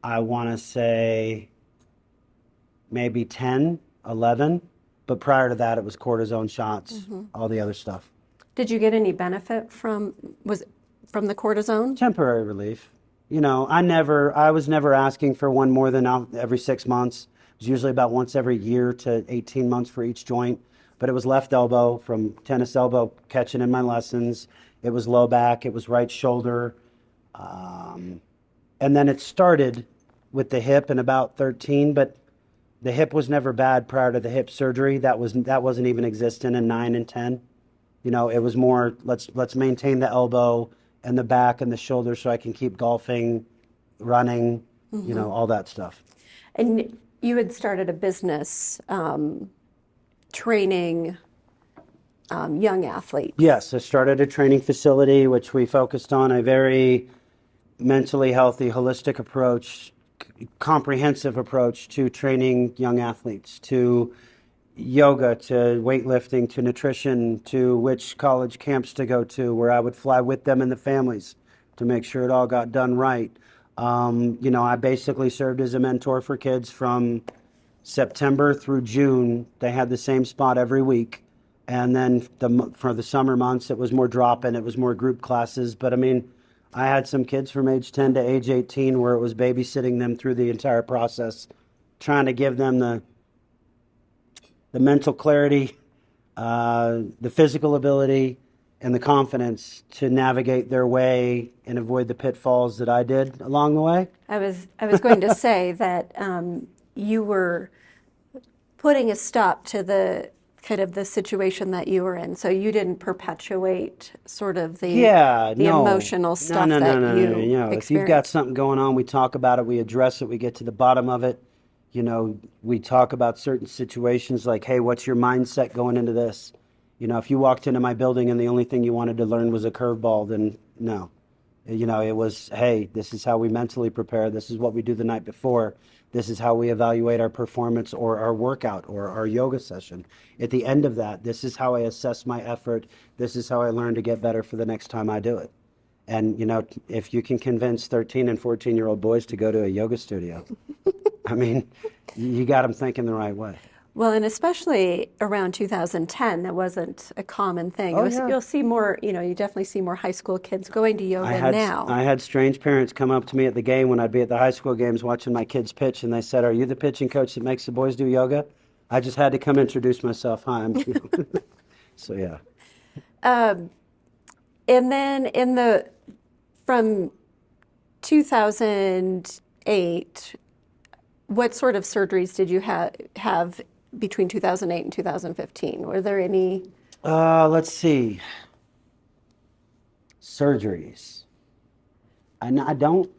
I want to say, maybe 10, 11. But prior to that, it was cortisone shots, all the other stuff. Did you get any benefit from the cortisone? Temporary relief. I was never asking for one more than every 6 months. It was usually about once every year to 18 months for each joint. But it was left elbow from tennis elbow catching in my lessons. It was low back. It was right shoulder. And then it started with the hip in about 13, but the hip was never bad prior to the hip surgery. That wasn't even existent in 9 and 10. It was more let's maintain the elbow and the back and the shoulder so I can keep golfing, running, all that stuff. And you had started a business training young athletes. Yes, I started a training facility which we focused on a very mentally healthy, holistic approach, comprehensive approach to training young athletes, to yoga, to weightlifting, to nutrition, to which college camps to go to, where I would fly with them and the families to make sure it all got done right. I basically served as a mentor for kids from September through June. They had the same spot every week. And then for the summer months, it was more drop-in, it was more group classes. But I mean, I had some kids from age 10 to age 18 where it was babysitting them through the entire process, trying to give them the mental clarity, the physical ability, and the confidence to navigate their way and avoid the pitfalls that I did along the way. I was going to say that you were putting a stop to the kind of the situation that you were in, so you didn't perpetuate sort of the emotional stuff that you experienced. If you've got something going on, we talk about it, we address it, we get to the bottom of it. We talk about certain situations like, hey, what's your mindset going into this? If you walked into my building and the only thing you wanted to learn was a curveball, then no. It was, hey, this is how we mentally prepare. This is what we do the night before. This is how we evaluate our performance or our workout or our yoga session. At the end of that, this is how I assess my effort. This is how I learn to get better for the next time I do it. And, if you can convince 13 and 14-year-old boys to go to a yoga studio, I mean, you got them thinking the right way. Well, and especially around 2010, that wasn't a common thing. You'll see more, you definitely see more high school kids going to yoga now. I had strange parents come up to me at the game when I'd be at the high school games watching my kids pitch, and they said, "Are you the pitching coach that makes the boys do yoga?" I just had to come introduce myself. Hi, I'm So, yeah. And then from 2008, what sort of surgeries did you have between 2008 and 2015? Were there any? Let's see. Surgeries. I don't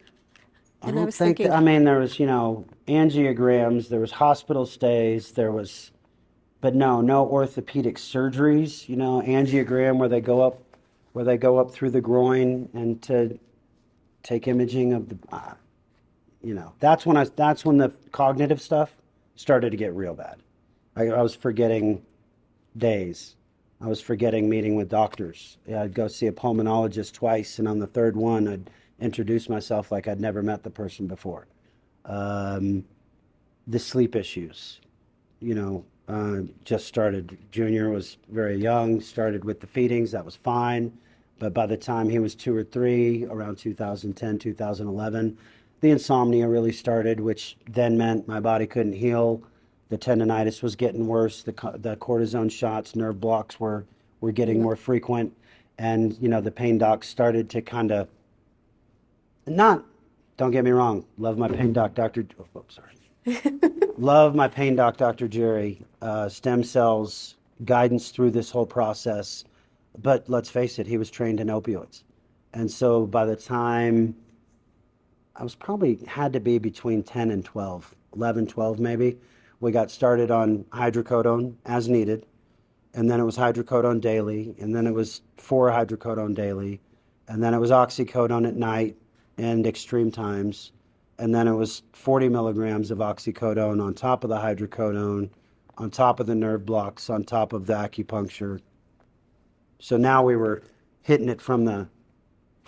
think that, I mean, there was, angiograms, there was hospital stays, but no orthopedic surgeries, angiogram where they go up through the groin and to take imaging of the, that's when the cognitive stuff started to get real bad. I was forgetting days. I was forgetting meeting with doctors. I'd go see a pulmonologist twice, and on the third one, I'd introduce myself like I'd never met the person before. The sleep issues, just started. Junior was very young, started with the feedings, that was fine. But by the time he was 2 or 3, around 2010, 2011, the insomnia really started, which then meant my body couldn't heal. The tendonitis was getting worse. The cortisone shots, nerve blocks were getting more frequent. And, the pain docs started to kind of don't get me wrong, love my pain doc, love my pain doc, Dr. Jerry, stem cells, guidance through this whole process. But let's face it, he was trained in opioids. And so by the time I was had to be between 10 and 12, 11, 12 maybe, we got started on hydrocodone as needed. And then it was hydrocodone daily. And then it was 4 hydrocodone daily. And then it was oxycodone at night and extreme times. And then it was 40 milligrams of oxycodone on top of the hydrocodone, on top of the nerve blocks, on top of the acupuncture. So now we were hitting it from the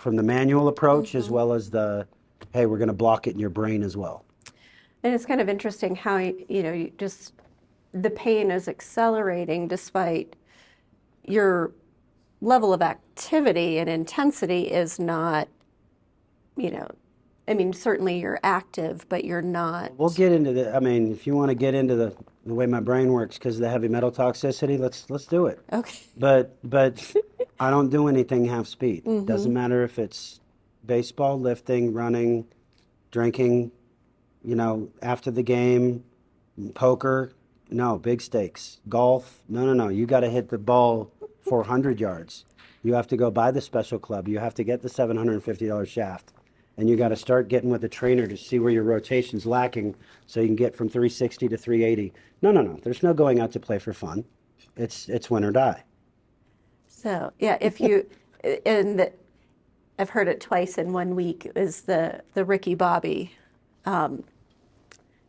manual approach as well as the, hey, we're going to block it in your brain as well. And it's kind of interesting how, you just, the pain is accelerating despite your level of activity and intensity is not, I mean, certainly you're active, but you're not. We'll get into the, I mean, if you want to get into the way my brain works because of the heavy metal toxicity, let's do it. Okay. But I don't do anything half speed. Doesn't matter if it's baseball, lifting, running, drinking, after the game, poker, no, big stakes. Golf, no. You got to hit the ball 400 yards. You have to go buy the special club. You have to get the $750 shaft. And you got to start getting with a trainer to see where your rotation's lacking so you can get from 360 to 380. No. There's no going out to play for fun. It's win or die. So, yeah, if you, and I've heard it twice in 1 week, is the Ricky Bobby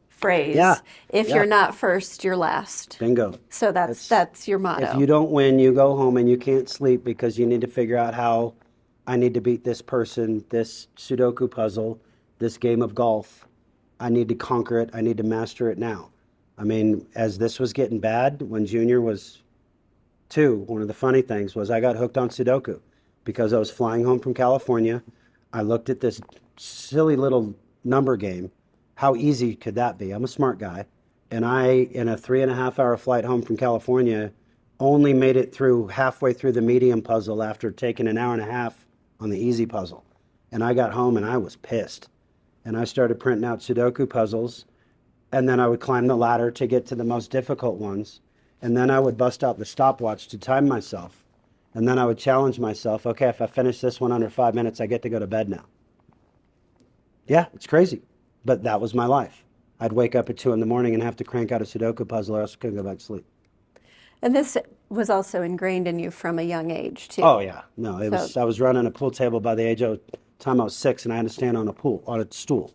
phrase. Yeah. If Yeah. you're not first, you're last. Bingo. So that's your motto. If you don't win, you go home and you can't sleep because you need to figure out how I need to beat this person, this Sudoku puzzle, this game of golf. I need to conquer it. I need to master it now. I mean, as this was getting bad, when Junior was 2, one of the funny things was I got hooked on Sudoku because I was flying home from California. I looked at this silly little number game. How easy could that be? I'm a smart guy. And I, in a 3.5-hour flight home from California, only made it through halfway through the medium puzzle after taking an hour and a half on the easy puzzle. And I got home and I was pissed. And I started printing out Sudoku puzzles. And then I would climb the ladder to get to the most difficult ones. And then I would bust out the stopwatch to time myself. And then I would challenge myself, okay, if I finish this one under 5 minutes, I get to go to bed now. Yeah, it's crazy. But that was my life. I'd wake up at 2 in the morning and have to crank out a Sudoku puzzle or else I couldn't go back to sleep. And this was also ingrained in you from a young age, too. Oh, yeah. No, it was. I was running a pool table by the age of time I was 6, and I had to stand on a stool,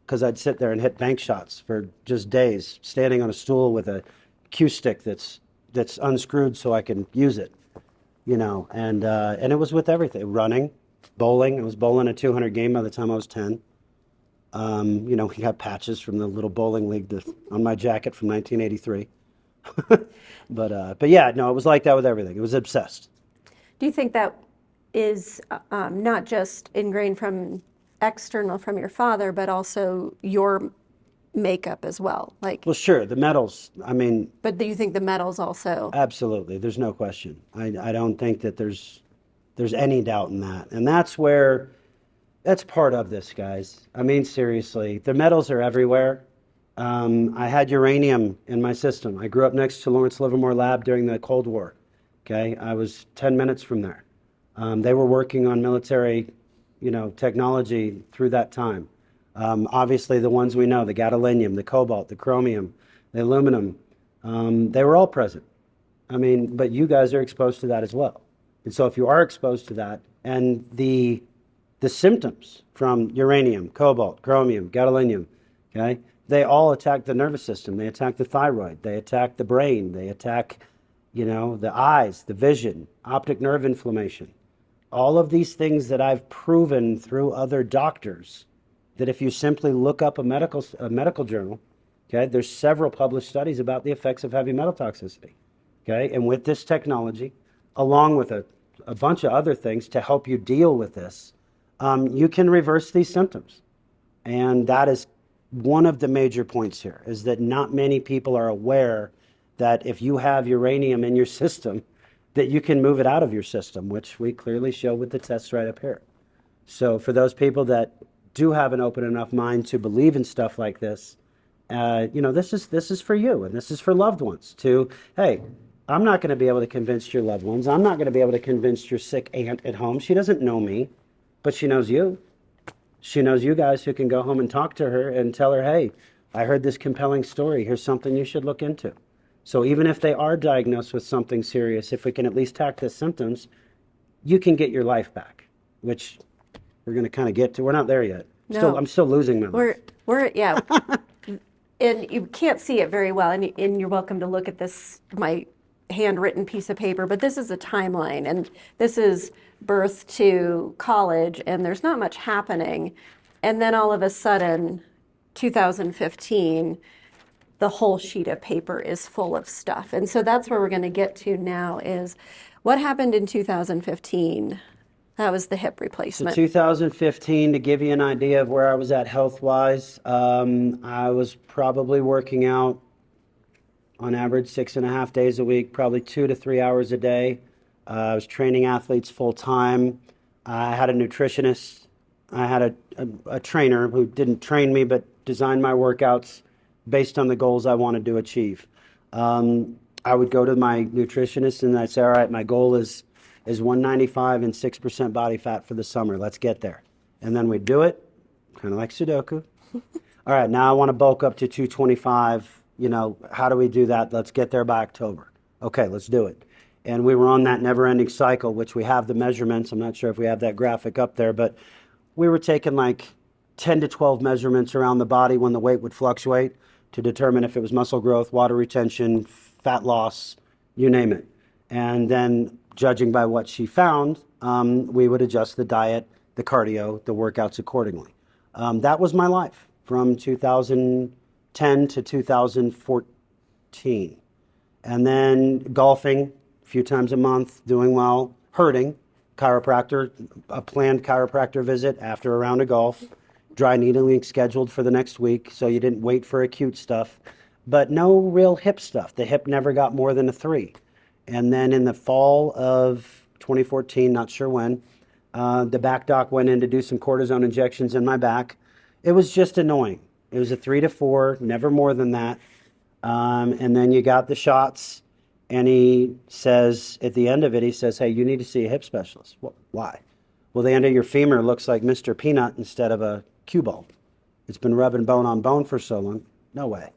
because I'd sit there and hit bank shots for just days, standing on a stool with a cue stick that's unscrewed so I can use it, and it was with everything. Running, bowling. I was bowling a 200 game by the time I was 10. We got patches from the little bowling league on my jacket from 1983. But yeah, no, it was like that with everything. It was obsessed. Do you think that is not just ingrained from external from your father, but also your makeup as well? Well, sure, the metals. I mean, but do you think the metals also? Absolutely, there's no question. I don't think that there's any doubt in that, and that's part of this, guys. I mean, seriously, the metals are everywhere. I had uranium in my system. I grew up next to Lawrence Livermore Lab during the Cold War. Okay, I was 10 minutes from there. They were working on military, technology through that time. Obviously, the ones we know, the gadolinium, the cobalt, the chromium, the aluminum, they were all present. I mean, but you guys are exposed to that as well. And so if you are exposed to that, and the symptoms from uranium, cobalt, chromium, gadolinium, okay, they all attack the nervous system. They attack the thyroid. They attack the brain. They attack, the eyes, the vision, optic nerve inflammation. All of these things that I've proven through other doctors, that if you simply look up a medical journal, okay, there's several published studies about the effects of heavy metal toxicity. Okay, and with this technology, along with a bunch of other things to help you deal with this, you can reverse these symptoms. And that is one of the major points here, is that not many people are aware that if you have uranium in your system, that you can move it out of your system, which we clearly show with the tests right up here. So for those people that do have an open enough mind to believe in stuff like this, this is for you, and this is for loved ones to, hey, I'm not going to be able to convince your loved ones. I'm not going to be able to convince your sick aunt at home. She doesn't know me, but she knows you. She knows you guys who can go home and talk to her and tell her, hey, I heard this compelling story. Here's something you should look into. So even if they are diagnosed with something serious, if we can at least tackle the symptoms, you can get your life back, which we're going to kind of get to. We're not there yet. No. I'm still losing my life. Yeah. And you can't see it very well, and you're welcome to look at this, my handwritten piece of paper, but this is a timeline, and this is birth to college, and there's not much happening. And then all of a sudden, 2015, the whole sheet of paper is full of stuff. And so that's where we're going to get to now is what happened in 2015. That was the hip So replacement. 2015, to give you an idea of where I was at health-wise, I was probably working out on average 6.5 days a week, probably 2 to 3 hours a day. I was training athletes full-time. I had a nutritionist. I had a trainer who didn't train me but designed my workouts based on the goals I wanted to achieve. I would go to my nutritionist and I'd say, all right, my goal is 195 and 6% body fat for the summer. Let's get there. And then we'd do it, kind of like Sudoku. All right, now I want to bulk up to 225. How do we do that? Let's get there by October. Okay, let's do it. And we were on that never-ending cycle, which we have the measurements. I'm not sure if we have that graphic up there, but we were taking like 10 to 12 measurements around the body when the weight would fluctuate to determine if it was muscle growth, water retention, fat loss, you name it. And then judging by what she found, we would adjust the diet, the cardio, the workouts accordingly. That was my life from 2010 to 2014. And then golfing a few times a month, doing well, hurting, chiropractor, a planned chiropractor visit after a round of golf, dry needling scheduled for the next week, so you didn't wait for acute stuff, but no real hip stuff. The hip never got more than a 3. And then in the fall of 2014, not sure when, the back doc went in to do some cortisone injections in my back. It was just annoying. It was a 3 to 4, never more than that. And then you got the shots, and he says, at the end of it, he says, hey, you need to see a hip specialist. Well, why? Well, the end of your femur looks like Mr. Peanut instead of a cue ball. It's been rubbing bone on bone for so long. No way.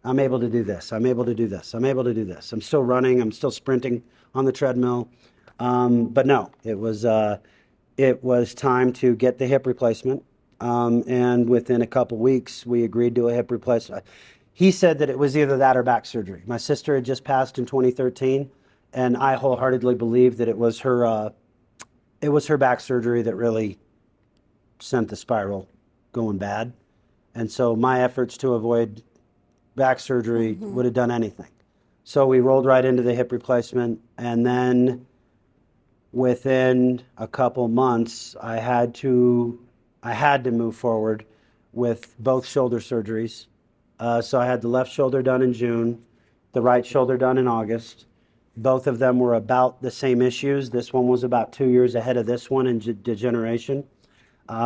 I'm able to do this. I'm able to do this. I'm able to do this. I'm still running. I'm still sprinting on the treadmill. But no, it was time to get the hip replacement. And within a couple weeks, we agreed to a hip replacement. He said that it was either that or back surgery. My sister had just passed in 2013, and I wholeheartedly believe that it was her back surgery that really sent the spiral going bad. And so my efforts to avoid back surgery would have done anything. So we rolled right into the hip replacement, and then within a couple months, I had to move forward with both shoulder surgeries. So I had the left shoulder done in June, the right shoulder done in August. Both of them were about the same issues. This one was about 2 years ahead of this one in degeneration.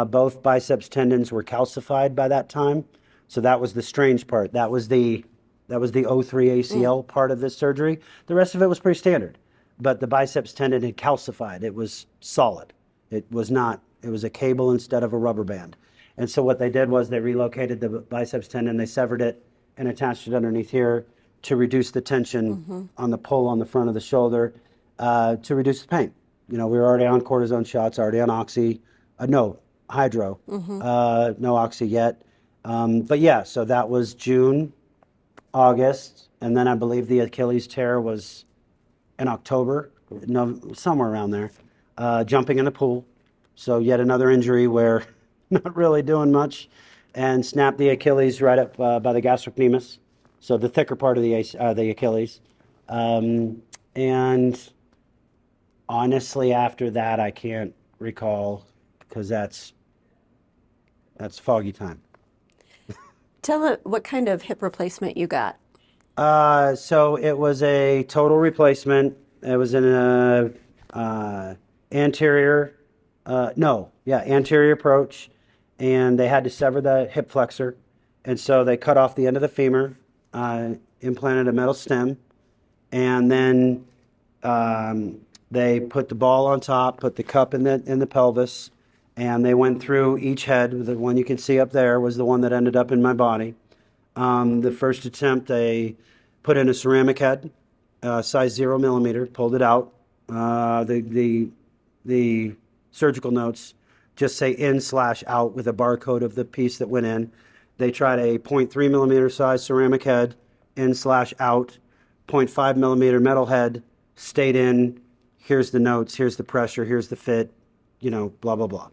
Both biceps tendons were calcified by that time. So that was the strange part. That was the O3 ACL part of this surgery. The rest of it was pretty standard. But the biceps tendon had calcified. It was solid. It was a cable instead of a rubber band. And so what they did was they relocated the biceps tendon, they severed it and attached it underneath here to reduce the tension on the pull on the front of the shoulder, to reduce the pain. We were already on cortisone shots, already on hydro, no oxy yet. But yeah, so that was June, August, and then I believe the Achilles tear was in October, somewhere around there, jumping in the pool. So yet another injury where not really doing much, and snapped the Achilles right up by the gastrocnemius, so the thicker part of the Achilles. And honestly, after that, I can't recall because that's foggy time. Tell us what kind of hip replacement you got. So it was a total replacement. It was an anterior approach, and they had to sever the hip flexor, and so they cut off the end of the femur, implanted a metal stem, and then they put the ball on top, put the cup in the pelvis, and they went through each head. The one you can see up there was the one that ended up in my body. The first attempt, they put in a ceramic head, size 0 millimeter, pulled it out. The surgical notes just say in/out with a barcode of the piece that went in. They tried a 0.3 millimeter size ceramic head, in/out, 0.5 millimeter metal head, stayed in. Here's the notes, here's the pressure, here's the fit, blah, blah, blah.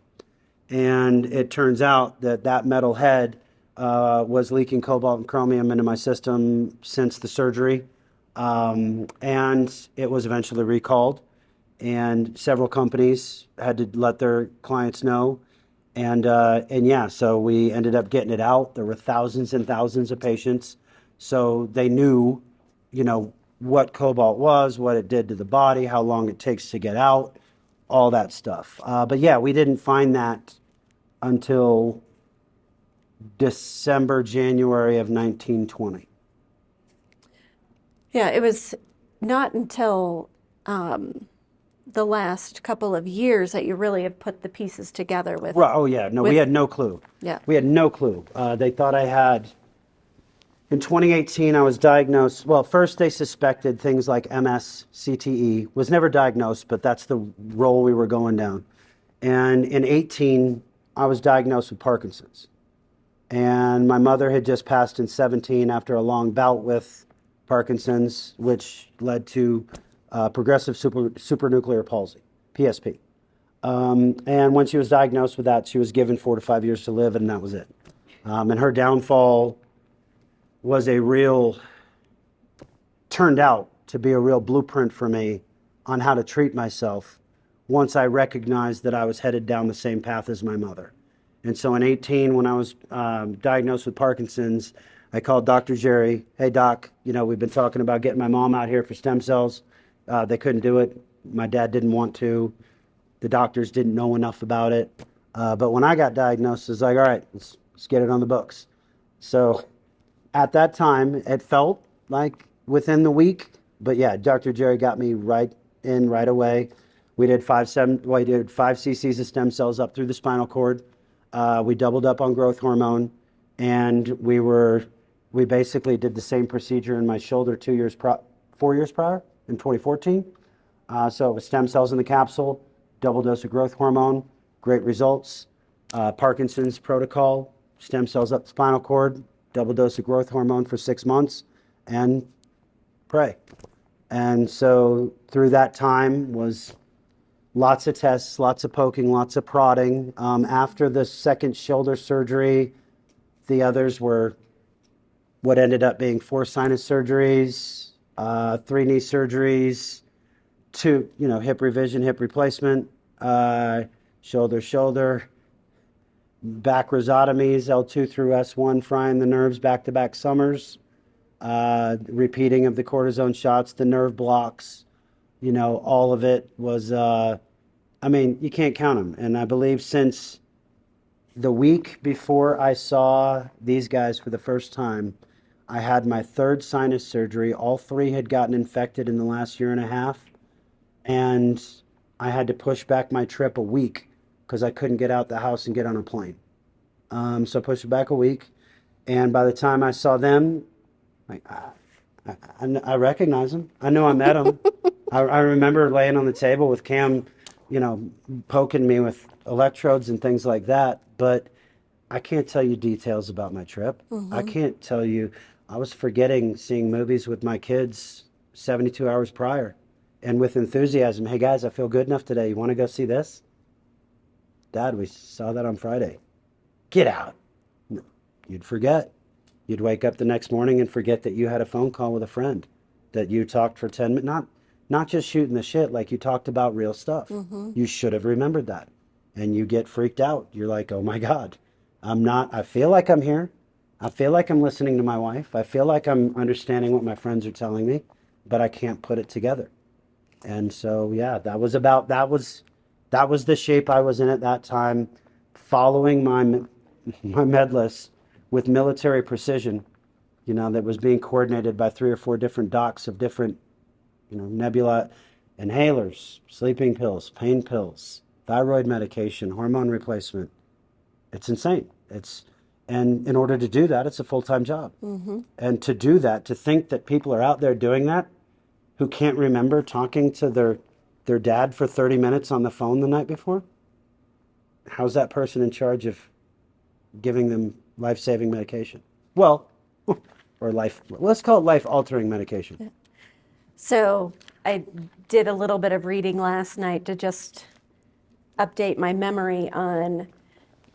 And it turns out that that metal head was leaking cobalt and chromium into my system since the surgery. And it was eventually recalled. And several companies had to let their clients know. And yeah, so we ended up getting it out. There were thousands and thousands of patients. So they knew, what cobalt was, what it did to the body, how long it takes to get out, all that stuff. But yeah, we didn't find that until December, January of 1920. Yeah, it was not until the last couple of years that you really have put the pieces together with. Right. Oh, yeah. No, we had no clue. Yeah. We had no clue. They thought I had. In 2018, I was diagnosed. Well, first they suspected things like MS, CTE. Was never diagnosed, but that's the role we were going down. And in 18, I was diagnosed with Parkinson's. And my mother had just passed in 17 after a long bout with Parkinson's, which led to progressive supranuclear palsy, PSP. And when she was diagnosed with that, she was given 4 to 5 years to live, and that was it. And her downfall was turned out to be a real blueprint for me on how to treat myself once I recognized that I was headed down the same path as my mother. And so in 18, when I was diagnosed with Parkinson's, I called Dr. Jerry. Hey, Doc, we've been talking about getting my mom out here for stem cells. They couldn't do it. My dad didn't want to. The doctors didn't know enough about it. But when I got diagnosed, it was like, all right, let's get it on the books. So at that time, it felt like within the week. But yeah, Dr. Jerry got me right in right away. We did 5 cc's of stem cells up through the spinal cord. We doubled up on growth hormone, and we basically did the same procedure in my shoulder 4 years prior in 2014. So it was stem cells in the capsule, double dose of growth hormone, great results. Parkinson's protocol, stem cells up the spinal cord, double dose of growth hormone for 6 months, and pray. And so through that time was lots of tests, lots of poking, lots of prodding. After the second shoulder surgery, the others were what ended up being 4 sinus surgeries, 3 knee surgeries, 2, hip revision, hip replacement, shoulder, back rhizotomies, L2 through S1, frying the nerves back-to-back summers, repeating of the cortisone shots, the nerve blocks, all of it was, you can't count them. And I believe since the week before I saw these guys for the first time, I had my 3rd sinus surgery. All 3 had gotten infected in the last year and a half. And I had to push back my trip a week because I couldn't get out the house and get on a plane. So I pushed it back a week. And by the time I saw them, I recognize them. I know I met them. I remember laying on the table with Cam, poking me with electrodes and things like that. But I can't tell you details about my trip. Mm-hmm. I can't tell you. I was forgetting seeing movies with my kids 72 hours prior. And with enthusiasm, hey guys, I feel good enough today. You want to go see this? Dad, we saw that on Friday. Get out. You'd forget. You'd wake up the next morning and forget that you had a phone call with a friend, that you talked for 10 minutes, not just shooting the shit, like you talked about real stuff. Mm-hmm. You should have remembered that. And you get freaked out. You're like, oh my God, I feel like I'm here. I feel like I'm listening to my wife. I feel like I'm understanding what my friends are telling me, but I can't put it together. And so, yeah, that was the shape I was in at that time, following my med list with military precision, that was being coordinated by 3 or 4 different docs of different, nebula inhalers, sleeping pills, pain pills, thyroid medication, hormone replacement. It's insane. And in order to do that, it's a full-time job. Mm-hmm. And to do that, to think that people are out there doing that who can't remember talking to their dad for 30 minutes on the phone the night before, how's that person in charge of giving them life-saving medication? Well, or let's call it life-altering medication. So I did a little bit of reading last night to just update my memory on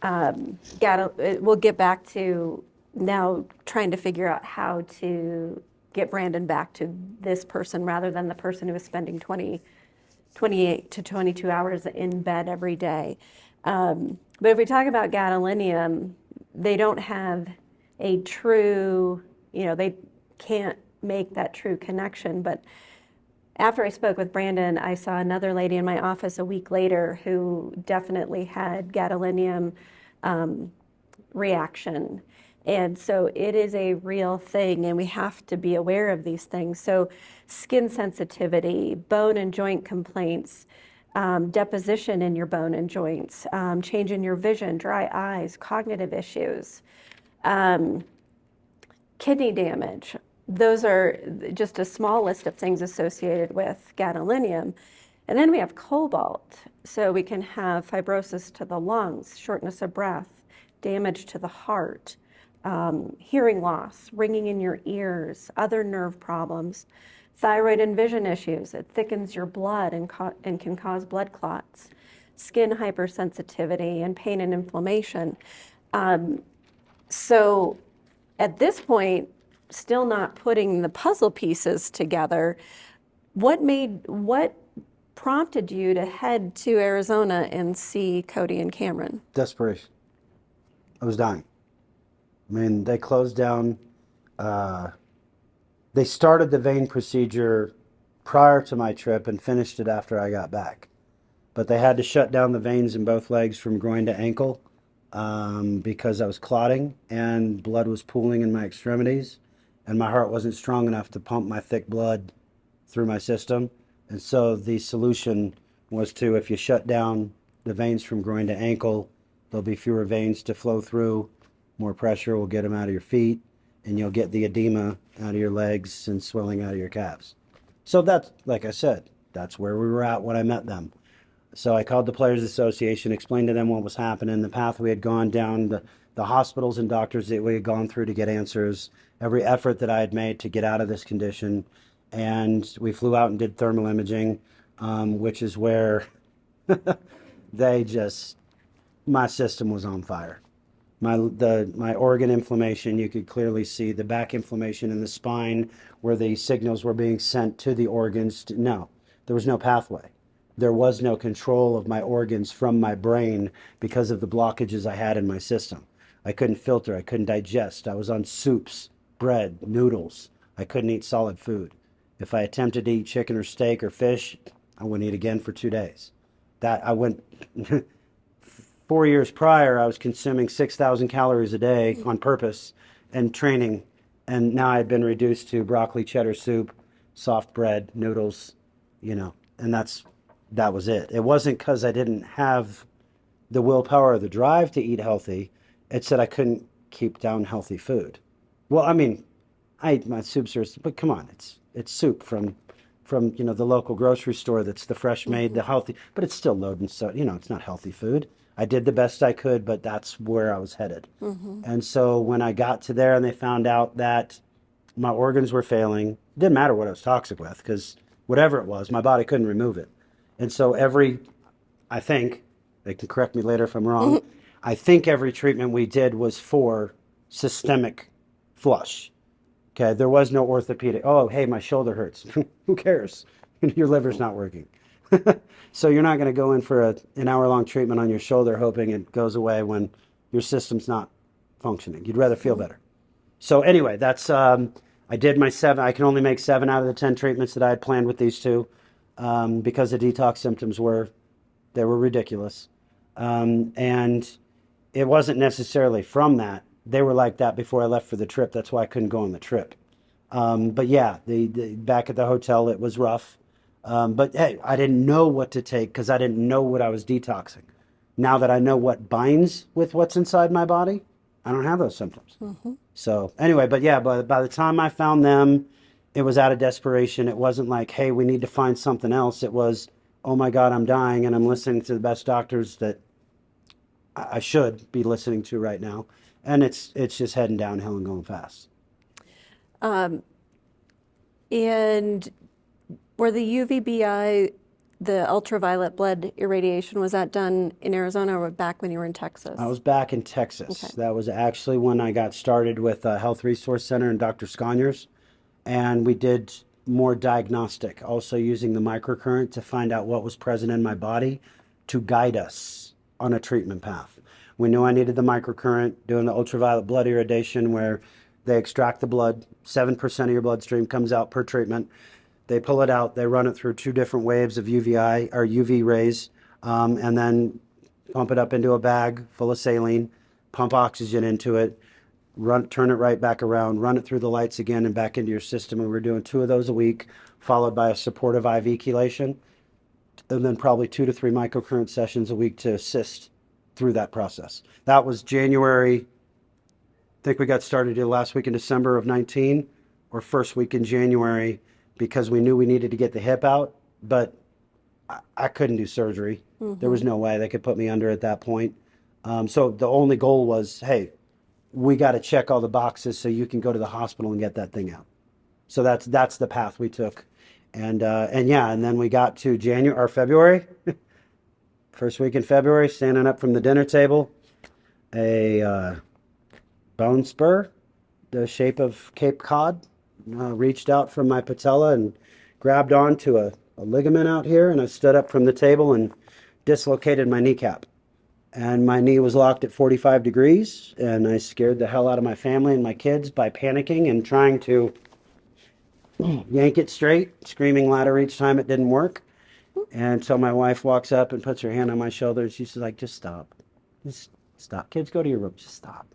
we'll get back to now trying to figure out how to get Brandon back to this person rather than the person who was spending 28 to 22 hours in bed every day. But if we talk about gadolinium, they don't have a true, they can't make that true connection. But after I spoke with Brandon, I saw another lady in my office a week later who definitely had gadolinium reaction. And so it is a real thing, and we have to be aware of these things. So, skin sensitivity, bone and joint complaints, deposition in your bone and joints, change in your vision, dry eyes, cognitive issues, kidney damage. Those are just a small list of things associated with gadolinium. And then we have cobalt. So we can have fibrosis to the lungs, shortness of breath, damage to the heart, hearing loss, ringing in your ears, other nerve problems, thyroid and vision issues. It thickens your blood and can cause blood clots, skin hypersensitivity, and pain and inflammation. So at this point, still not putting the puzzle pieces together, what prompted you to head to Arizona and see Cody and Cameron? Desperation. I was dying. I mean, they closed down. They started the vein procedure prior to my trip and finished it after I got back. But they had to shut down the veins in both legs from groin to ankle because I was clotting and blood was pooling in my extremities, and my heart wasn't strong enough to pump my thick blood through my system. And so the solution was to, if you shut down the veins from groin to ankle, there'll be fewer veins to flow through, more pressure will get them out of your feet, and you'll get the edema out of your legs and swelling out of your calves. So that's, like I said, that's where we were at when I met them. So I called the Players Association, explained to them what was happening, the path we had gone down, the hospitals and doctors that we had gone through to get answers, every effort that I had made to get out of this condition. And we flew out and did thermal imaging, which is where my system was on fire. My organ inflammation, you could clearly see the back inflammation in the spine where the signals were being sent to the organs. No, there was no pathway. There was no control of my organs from my brain because of the blockages I had in my system. I couldn't filter. I couldn't digest. I was on soups, bread, noodles. I couldn't eat solid food. If I attempted to eat chicken or steak or fish, I wouldn't eat again for 2 days. I went 4 years prior, I was consuming 6,000 calories a day on purpose and training, and now I had been reduced to broccoli cheddar soup, soft bread, noodles, and that was it. It wasn't because I didn't have the willpower or the drive to eat healthy. It's that I couldn't keep down healthy food. Well, I mean, I eat my soups, but come on, it's soup from the local grocery store that's the fresh made, the healthy, but it's still loaded, so it's not healthy food. I did the best I could, but that's where I was headed. And so when I got to there and they found out that my organs were failing, it didn't matter what I was toxic with, because whatever it was, my body couldn't remove it. And so I think, they can correct me later if I'm wrong, I think every treatment we did was for systemic flush. Okay, there was no orthopedic. Oh, hey, my shoulder hurts. Who cares? Your liver's not working. So you're not going to go in for an hour-long treatment on your shoulder hoping it goes away when your system's not functioning. You'd rather feel better. So anyway, that's I did my 7. I can only make 7 out of the 10 treatments that I had planned with these two because the detox symptoms were ridiculous. And it wasn't necessarily from that. They were like that before I left for the trip. That's why I couldn't go on the trip. But yeah, the back at the hotel, it was rough. But hey, I didn't know what to take because I didn't know what I was detoxing. Now that I know what binds with what's inside my body, I don't have those symptoms. So anyway, but yeah, by the time I found them, it was out of desperation. It wasn't like, hey, we need to find something else. It was, oh my God, I'm dying and I'm listening to the best doctors that I should be listening to right now. And it's just heading downhill and going fast. And Were the UVBI, the ultraviolet blood irradiation, was that done in Arizona or back when you were in Texas? I was back in Texas. Okay. That was actually when I got started with Health Resource Center and Dr. Sconyers. And we did more diagnostic, also using the microcurrent to find out what was present in my body to guide us on a treatment path. We knew I needed the microcurrent, doing the ultraviolet blood irradiation where they extract the blood, 7% of your bloodstream comes out per treatment. They pull it out, they run it through 2 different waves of UVI or UV rays, and then pump it up into a bag full of saline, pump oxygen into it, turn it right back around, run it through the lights again and back into your system. And we're doing 2 of those a week, followed by a supportive IV chelation, and then probably 2 to 3 microcurrent sessions a week to assist through that process. That was January. I think we got started the last week in December of 19 or first week in January because we knew we needed to get the hip out, but I couldn't do surgery. There was no way they could put me under at that point. So the only goal was, hey, we got to check all the boxes so you can go to the hospital and get that thing out. So that's the path we took. And yeah, and then we got to January or February, first week in February, standing up from the dinner table, a bone spur, the shape of Cape Cod, reached out from my patella and grabbed onto a ligament out here, and I stood up from the table and dislocated my kneecap. And my knee was locked at 45 degrees, and I scared the hell out of my family and my kids by panicking and trying to yank it straight, screaming louder each time it didn't work. And so my wife walks up and puts her hand on my shoulder, and she's like, just stop. Just stop. Kids, go to your room. Just stop.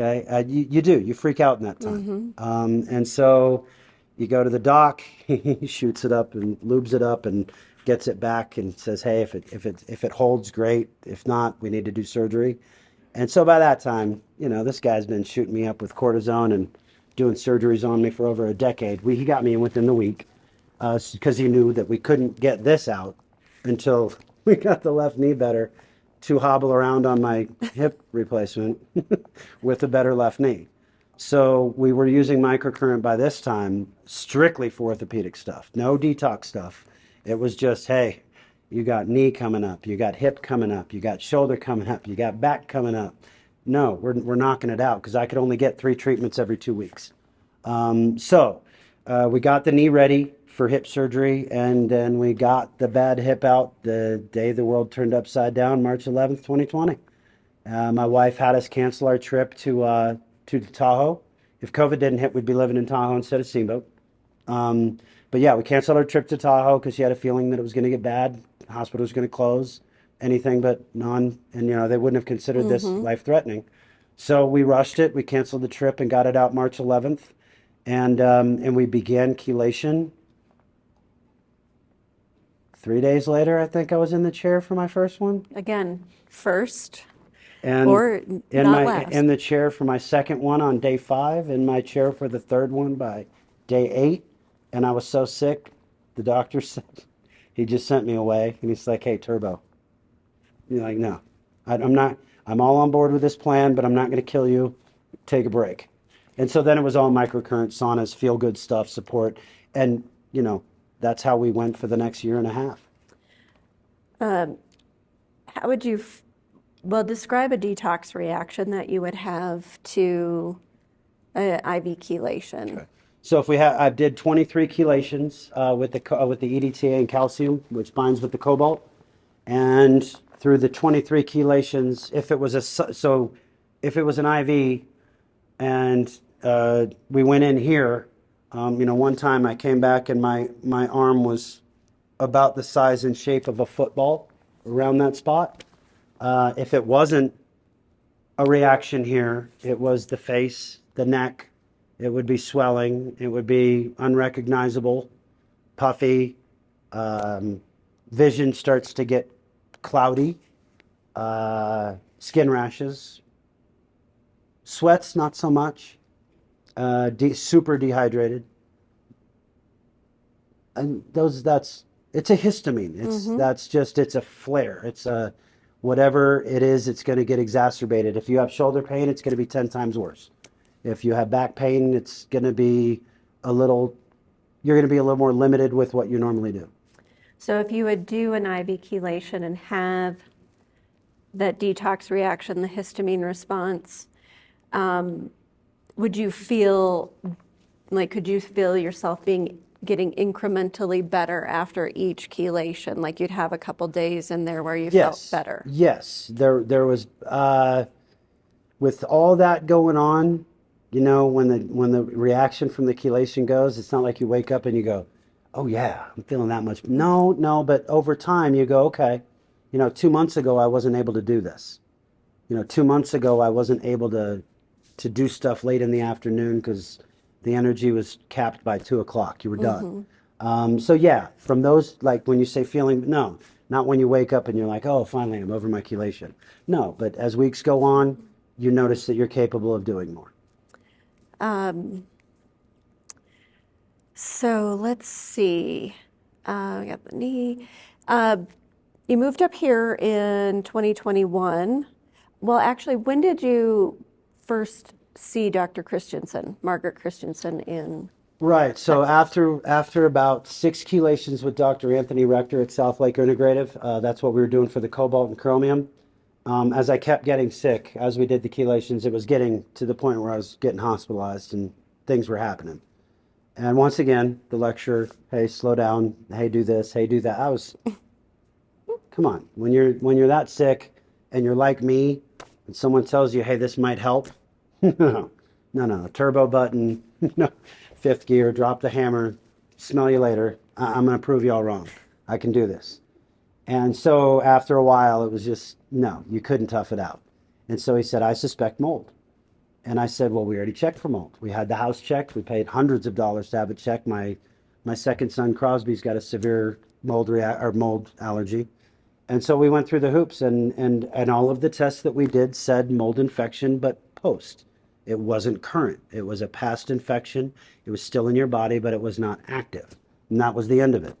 Okay? You do. You freak out in that time. And so you go to the doc, he shoots it up and lubes it up and gets it back and says, hey, if it holds, great. If not, we need to do surgery. And so by that time, this guy's been shooting me up with cortisone and doing surgeries on me for over a decade. He got me in within the week because he knew that we couldn't get this out until we got the left knee better to hobble around on my hip replacement with a better left knee. So we were using microcurrent by this time strictly for orthopedic stuff, no detox stuff. It was just, hey, you got knee coming up, you got hip coming up, you got shoulder coming up, you got back coming up. No, we're knocking it out because I could only get 3 treatments every 2 weeks. So we got the knee ready for hip surgery, and then we got the bad hip out the day the world turned upside down, March 11th, 2020. My wife had us cancel our trip to Tahoe. If COVID didn't hit, we'd be living in Tahoe instead of Steamboat. But yeah, we canceled our trip to Tahoe because she had a feeling that it was going to get bad. The hospital was going to close, anything but and they wouldn't have considered this life-threatening. So we rushed it. We canceled the trip and got it out March 11th. And we began chelation. 3 days later, I think I was in the chair for my first one. Again, first And or not last. in the chair for my second one on day 5, in my chair for the third one by day 8. And I was so sick, the doctor said, he just sent me away. And he's like, hey, Turbo. You're like, no, I'm not, I'm all on board with this plan, but I'm not going to kill you. Take a break. And so then it was all microcurrent, saunas, feel-good stuff, support. And, that's how we went for the next year and a half. How would you, describe a detox reaction that you would have to IV chelation? Okay. So I did 23 chelations with the EDTA and calcium, which binds with the cobalt. And through the 23 chelations, if it was an IV and we went in here, one time I came back and my arm was about the size and shape of a football around that spot. If it wasn't a reaction here, it was the face, the neck, it would be swelling, it would be unrecognizable, puffy, vision starts to get cloudy, skin rashes, sweats not so much, super dehydrated. And it's a histamine. It's a flare. It's a whatever it is, it's going to get exacerbated. If you have shoulder pain, it's going to be 10 times worse. If you have back pain, it's going to be a little you're going to be a little more limited with what you normally do. So if you would do an IV chelation and have that detox reaction, the histamine response, would you feel like, could you feel yourself getting incrementally better after each chelation? Like you'd have a couple days in there where you felt Yes, better? yes. There was with all that going on, when the reaction from the chelation goes, it's not like you wake up and you go, "Oh yeah, I'm feeling that much." No, no, but over time you go, "Okay, 2 months ago I wasn't able to do this. 2 months ago I wasn't able to do stuff late in the afternoon because the energy was capped by 2 o'clock. You were done." So yeah, from those, like when you say feeling, no, not when you wake up and you're like, "Oh, finally I'm over my chelation." No, but as weeks go on, you notice that you're capable of doing more. So let's see. We got the knee. You moved up here in 2021. Well, actually, when did you first see Dr. Christensen, Margaret Christensen in Right. So Texas? after about 6 chelations with Dr. Anthony Rector at South Lake Integrative, that's what we were doing for the cobalt and chromium. As I kept getting sick, as we did the chelations, it was getting to the point where I was getting hospitalized and things were happening. And once again, the lecture, hey, slow down, hey, do this, hey, do that. Come on, when you're that sick and you're like me, and someone tells you, hey, this might help, no, no, no, turbo button, no, fifth gear, drop the hammer, smell you later. I'm going to prove you all wrong. I can do this. And so after a while, it was just, no, you couldn't tough it out. And so he said, I suspect mold. And I said, well, we already checked for mold. We had the house checked. We paid hundreds of dollars to have it checked. My second son, Crosby's got a severe mold allergy. And so we went through the hoops, and all of the tests that we did said mold infection, but post. It wasn't current. It was a past infection. It was still in your body, but it was not active. And that was the end of it.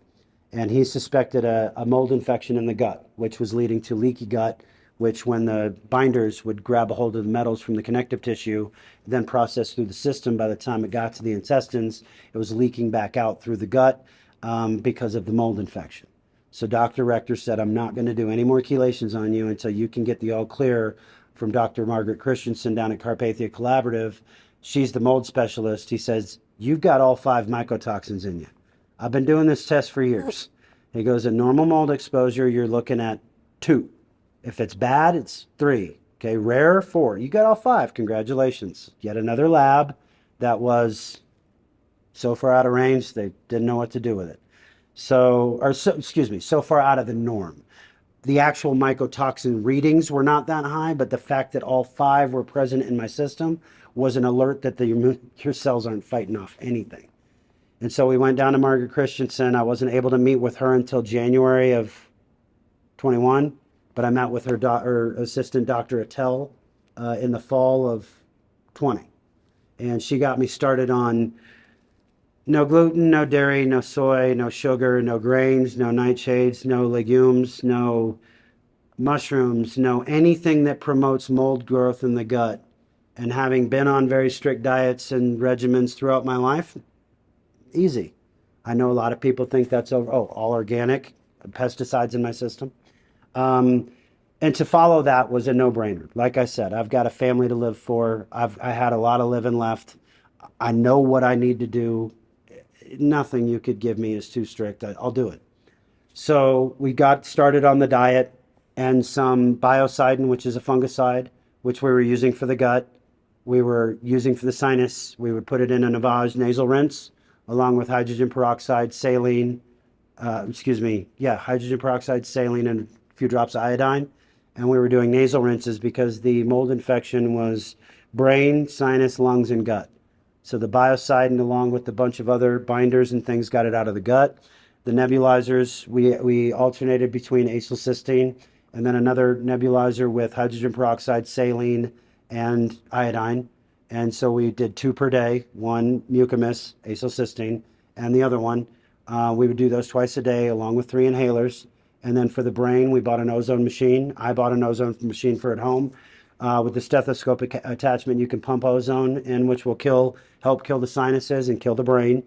And he suspected a mold infection in the gut, which was leading to leaky gut, which when the binders would grab a hold of the metals from the connective tissue, then process through the system, by the time it got to the intestines, it was leaking back out through the gut because of the mold infection. So Dr. Rector said, I'm not going to do any more chelations on you until you can get the all clear from Dr. Margaret Christensen down at Carpathia Collaborative. She's the mold specialist. He says, you've got all 5 mycotoxins in you. I've been doing this test for years. He goes, a normal mold exposure, you're looking at 2. If it's bad, it's 3. Okay, rare, 4. You got all 5. Congratulations. Yet another lab that was so far out of range, they didn't know what to do with it. So far out of the norm. The actual mycotoxin readings were not that high, but the fact that all 5 were present in my system was an alert that your cells aren't fighting off anything. And so we went down to Margaret Christensen. I wasn't able to meet with her until January of 21, but I met with her assistant, Dr. Attell, in the fall of 20. And she got me started on no gluten, no dairy, no soy, no sugar, no grains, no nightshades, no legumes, no mushrooms, no anything that promotes mold growth in the gut. And having been on very strict diets and regimens throughout my life, easy. I know a lot of people think that's all organic, pesticides in my system. And to follow that was a no-brainer. Like I said, I've got a family to live for. I had a lot of living left. I know what I need to do. Nothing you could give me is too strict. I'll do it. So we got started on the diet and some biocidin, which is a fungicide, which we were using for the gut. We were using for the sinus. We would put it in a Navage nasal rinse along with hydrogen peroxide, saline, hydrogen peroxide, saline, and a few drops of iodine. And we were doing nasal rinses because the mold infection was brain, sinus, lungs, and gut. So the biocidin, along with a bunch of other binders and things, got it out of the gut. The nebulizers, we alternated between acetylcysteine and then another nebulizer with hydrogen peroxide, saline, and iodine. And so we did 2 per day, one mucimist, acetylcysteine, and the other one. We would do those twice a day along with 3 inhalers. And then for the brain, we bought an ozone machine. I bought an ozone machine for at home. With the stethoscope attachment, you can pump ozone in, which will help kill the sinuses and kill the brain.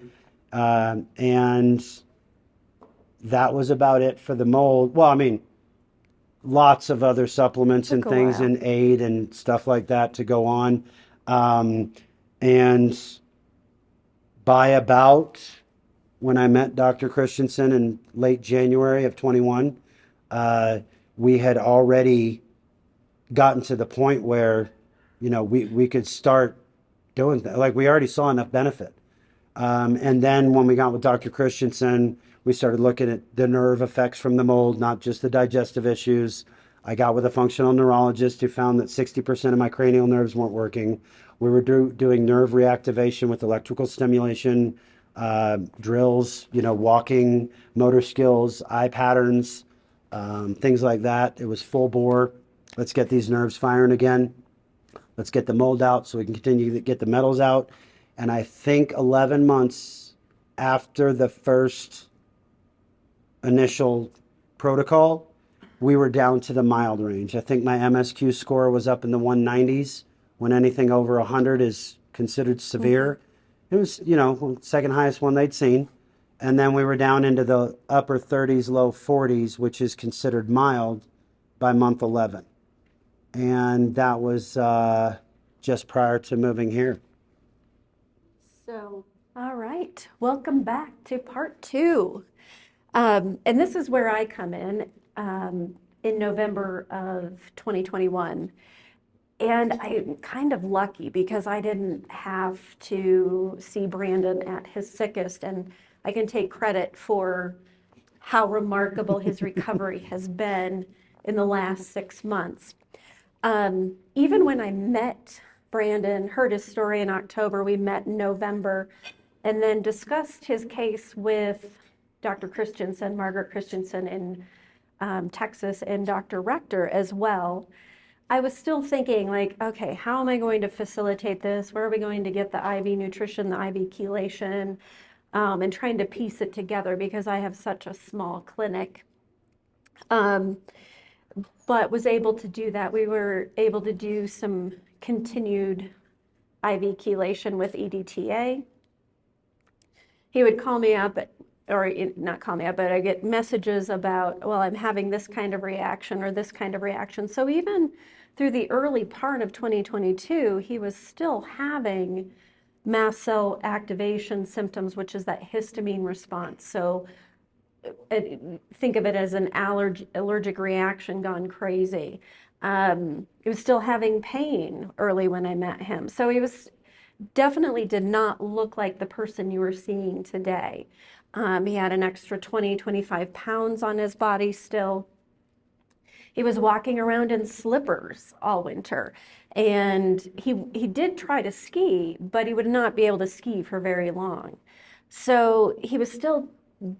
And that was about it for the mold. Well, I mean, lots of other supplements and Took a things while. and aid and stuff like that to go on. Um, and by about when I met Dr. Christensen in late January of 21, uh, we had already gotten to the point where, we could start doing like we already saw enough benefit. And then when we got with Dr. Christensen, we started looking at the nerve effects from the mold, not just the digestive issues. I got with a functional neurologist who found that 60% of my cranial nerves weren't working. We were doing nerve reactivation with electrical stimulation, drills, walking, motor skills, eye patterns, things like that. It was full bore. Let's get these nerves firing again. Let's get the mold out so we can continue to get the metals out. And I think 11 months after the first initial protocol, we were down to the mild range. I think my MSQ score was up in the 190s when anything over 100 is considered severe. It was, second highest one they'd seen. And then we were down into the upper 30s, low 40s, which is considered mild by month 11. And that was just prior to moving here. So, all right, welcome back to part two. And this is where I come in November of 2021. And I'm kind of lucky because I didn't have to see Brandon at his sickest. And I can take credit for how remarkable his recovery has been in the last 6 months. Even when I met Brandon, heard his story in October, we met in November, and then discussed his case with Dr. Christensen, Margaret Christensen in Texas, and Dr. Rector as well. I was still thinking, like, okay, how am I going to facilitate this? Where are we going to get the IV nutrition, the IV chelation, and trying to piece it together because I have such a small clinic. But was able to do that. We were able to do some continued IV chelation with EDTA. He would call me up, or not call me up, but I get messages about, well, I'm having this kind of reaction or this kind of reaction. So even through the early part of 2022, he was still having mast cell activation symptoms, which is that histamine response. So think of it as an allergic reaction gone crazy. He was still having pain early when I met him. So he was definitely did not look like the person you were seeing today. He had an extra 20, 25 pounds on his body still. He was walking around in slippers all winter. And he did try to ski, but he would not be able to ski for very long. So he was still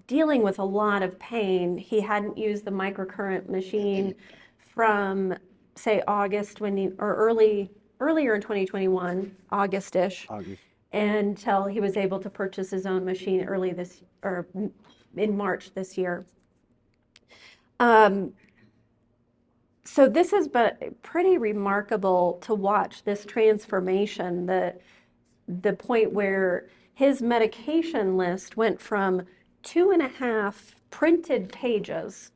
dealing with a lot of pain. He hadn't used the microcurrent machine from, say, August or earlier in 2021, August-ish, until he was able to purchase his own machine in March this year. So this has been pretty remarkable to watch this transformation, the point where his medication list went from 2.5 printed pages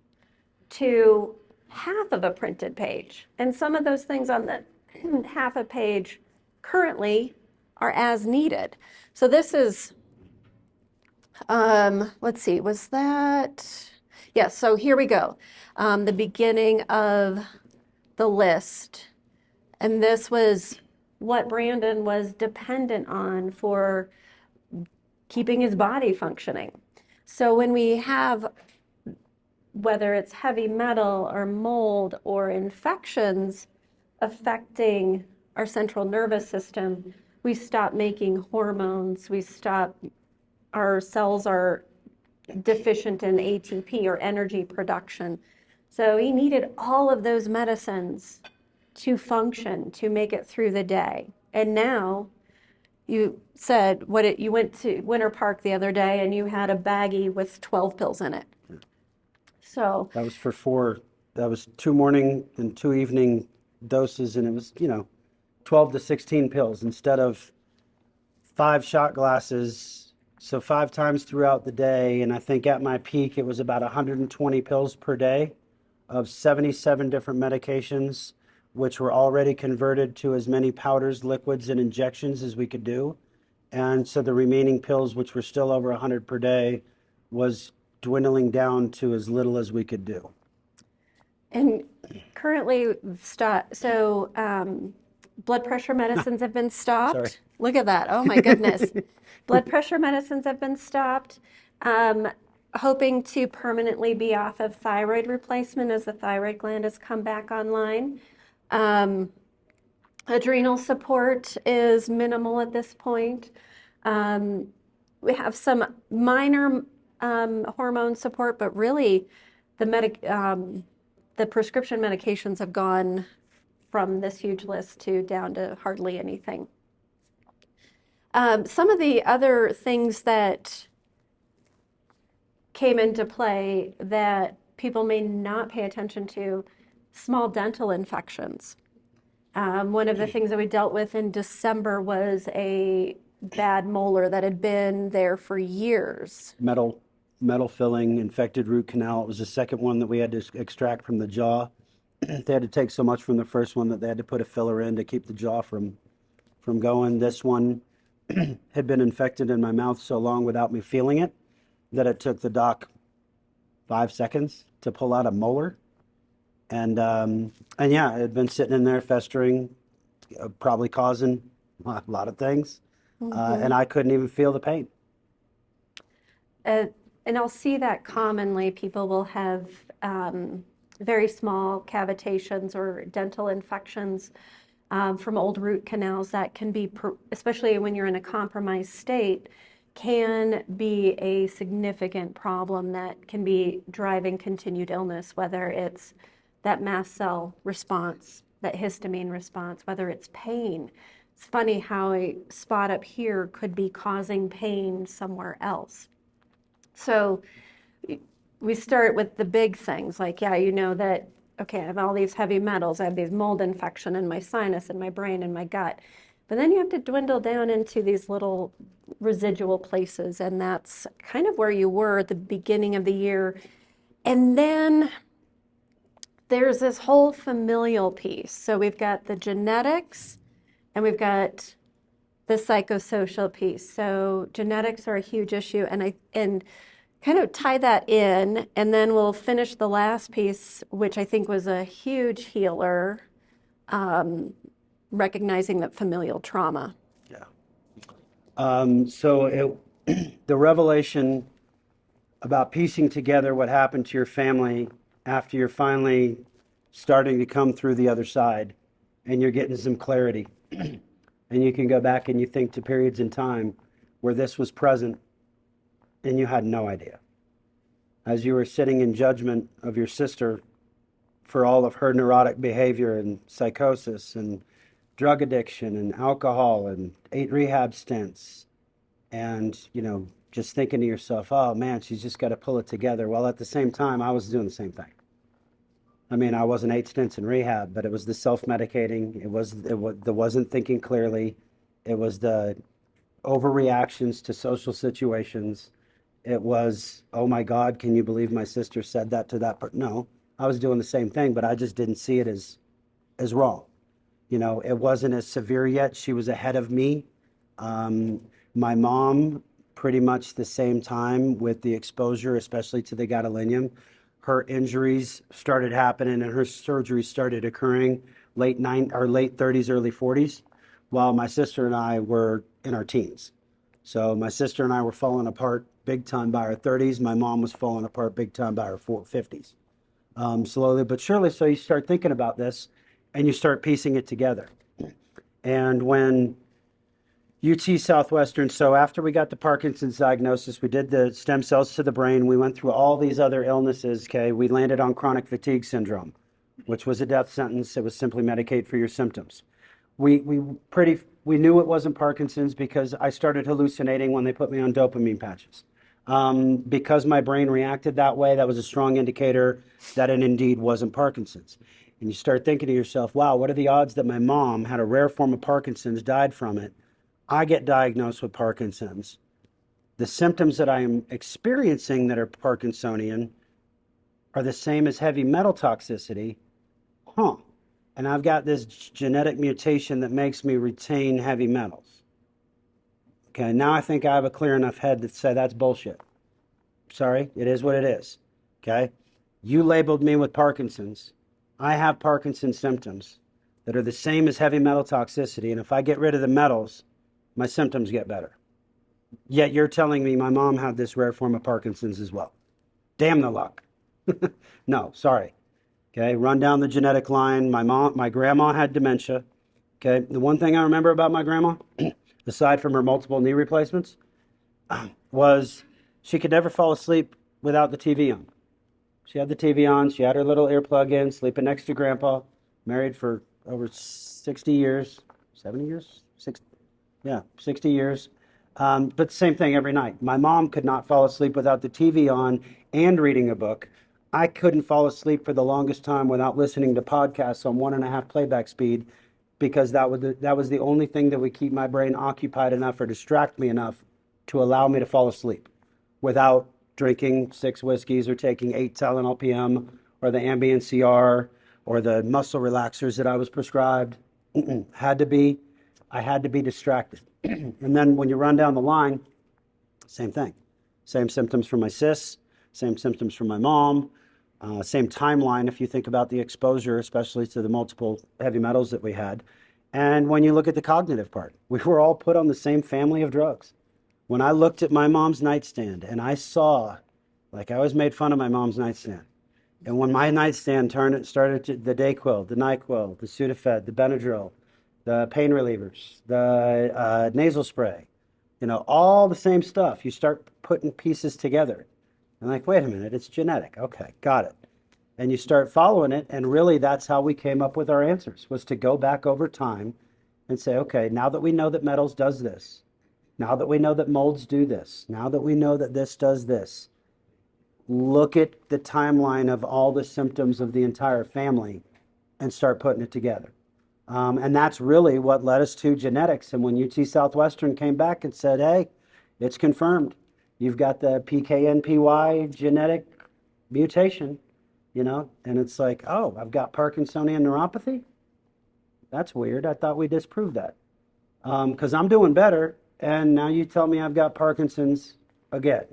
to half of a printed page. And some of those things on the half a page currently are as needed. So this is, let's see, was that? Yes, so here we go. The beginning of the list. And this was what Brandon was dependent on for keeping his body functioning. So when we have, whether it's heavy metal or mold or infections affecting our central nervous system, we stop making hormones, our cells are deficient in ATP or energy production. So he needed all of those medicines to function, to make it through the day. And now you said you went to Winter Park the other day and you had a baggie with 12 pills in it. So that was 2 morning and 2 evening doses, and it was 12 to 16 pills instead of 5 shot glasses So 5 times throughout the day, and I think at my peak it was about 120 pills per day of 77 different medications, which were already converted to as many powders, liquids, and injections as we could do. And so the remaining pills, which were still over 100 per day, was dwindling down to as little as we could do. And currently, blood pressure medicines have been Sorry. stopped. Look at that. Oh my goodness. Blood pressure medicines have been stopped. Hoping to permanently be off of thyroid replacement as the thyroid gland has come back online. Adrenal support is minimal at this point. We have some minor hormone support, but really the prescription medications have gone from this huge list to down to hardly anything. Some of the other things that came into play that people may not pay attention to, small dental infections. One of the things that we dealt with in December was a bad molar that had been there for years. Metal filling, infected root canal. It was the second one that we had to extract from the jaw. They had to take so much from the first one that they had to put a filler in to keep the jaw from going. This one had been infected in my mouth so long without me feeling it that it took the doc 5 seconds to pull out a molar. And yeah, it had been sitting in there festering, probably causing a lot of things. And I couldn't even feel the pain. And I'll see that commonly. People will have very small cavitations or dental infections from old root canals that can be, especially when you're in a compromised state, can be a significant problem that can be driving continued illness, whether it's that mast cell response, that histamine response, whether it's pain. It's funny how a spot up here could be causing pain somewhere else. So we start with the big things like, yeah, you know that, okay, I have all these heavy metals, I have these mold infection in my sinus, in my brain, in my gut. But then you have to dwindle down into these little residual places, and that's kind of where you were at the beginning of the year. And then there's this whole familial piece. So we've got the genetics and we've got the psychosocial piece. So genetics are a huge issue, and kind of tie that in, and then we'll finish the last piece, which I think was a huge healer, recognizing that familial trauma. Yeah. The revelation about piecing together what happened to your family after you're finally starting to come through the other side and you're getting some clarity. And you can go back and you think to periods in time where this was present and you had no idea. As you were sitting in judgment of your sister for all of her neurotic behavior and psychosis and drug addiction and alcohol and 8 rehab stints, and, just thinking to yourself, oh man, she's just got to pull it together. Well, at the same time, I was doing the same thing. I mean, I wasn't 8 stints in rehab, but it was the self-medicating. It wasn't thinking clearly. It was the overreactions to social situations. It was, oh my God, can you believe my sister said that to that person? No, I was doing the same thing, but I just didn't see it as wrong. It wasn't as severe yet. She was ahead of me. My mom, pretty much the same time with the exposure, especially to the gadolinium, her injuries started happening and her surgeries started occurring late 30s, early 40s, while my sister and I were in our teens. So my sister and I were falling apart big time by our 30s. My mom was falling apart big time by her 50s. Slowly but surely, so you start thinking about this and you start piecing it together. And when UT Southwestern, so after we got the Parkinson's diagnosis, we did the stem cells to the brain, we went through all these other illnesses, okay? We landed on chronic fatigue syndrome, which was a death sentence. It was simply medicate for your symptoms. We knew it wasn't Parkinson's because I started hallucinating when they put me on dopamine patches. Because my brain reacted that way, that was a strong indicator that it indeed wasn't Parkinson's. And you start thinking to yourself, wow, what are the odds that my mom had a rare form of Parkinson's, died from it? I get diagnosed with Parkinson's. The symptoms that I am experiencing that are Parkinsonian are the same as heavy metal toxicity. Huh. And I've got this genetic mutation that makes me retain heavy metals. Okay, now I think I have a clear enough head to say that's bullshit. Sorry, it is what it is. Okay? You labeled me with Parkinson's. I have Parkinson's symptoms that are the same as heavy metal toxicity, and if I get rid of the metals, my symptoms get better. Yet you're telling me my mom had this rare form of Parkinson's as well. Damn the luck. No, sorry. Okay, run down the genetic line. My grandma had dementia. Okay, the one thing I remember about my grandma, aside from her multiple knee replacements, was she could never fall asleep without the TV on. She had the TV on. She had her little earplug in, sleeping next to Grandpa, married for over 60 years, 70 years, 60, yeah, 60 years. But same thing every night. My mom could not fall asleep without the TV on and reading a book. I couldn't fall asleep for the longest time without listening to podcasts on 1.5 playback speed, because that was the only thing that would keep my brain occupied enough or distract me enough to allow me to fall asleep without drinking 6 whiskeys or taking 8 Tylenol PM or the Ambien CR or the muscle relaxers that I was prescribed. I had to be distracted. And then when you run down the line, same thing. Same symptoms from my sis, same symptoms from my mom, same timeline if you think about the exposure, especially to the multiple heavy metals that we had. And when you look at the cognitive part, we were all put on the same family of drugs. When I looked at my mom's nightstand and I saw, like, I always made fun of my mom's nightstand. And when my nightstand started to, the Dayquil, the NyQuil, the Sudafed, the Benadryl, the pain relievers, the nasal spray, all the same stuff. You start putting pieces together. And like, wait a minute, it's genetic. Okay, got it. And you start following it, and really that's how we came up with our answers, was to go back over time and say, okay, now that we know that metals does this, now that we know that molds do this, now that we know that this does this, look at the timeline of all the symptoms of the entire family and start putting it together. And that's really what led us to genetics. And when UT Southwestern came back and said, hey, it's confirmed, you've got the PKNPY genetic mutation, and it's like, oh, I've got Parkinsonian neuropathy? That's weird. I thought we disproved that. Because I'm doing better, and now you tell me I've got Parkinson's again.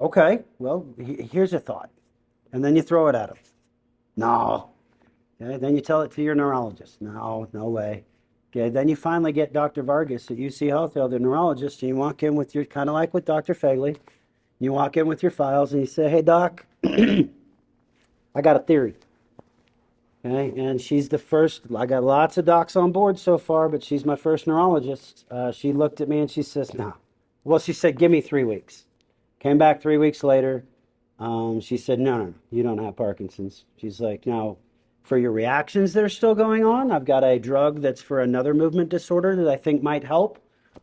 Okay, well, here's a thought. And then you throw it at them. No. Okay, then you tell it to your neurologist. No way. Okay, then you finally get Dr. Vargas at UC Health, the neurologist, and you walk in with your, kind of like with Dr. Fegley, you walk in with your files and you say, hey, doc, I got a theory. Okay, and she's the first, I got lots of docs on board so far, but she's my first neurologist. She looked at me and she says, no. Well, she said, give me 3 weeks. Came back 3 weeks later. She said, no, you don't have Parkinson's. She's like, now, for your reactions that are still going on, I've got a drug that's for another movement disorder that I think might help.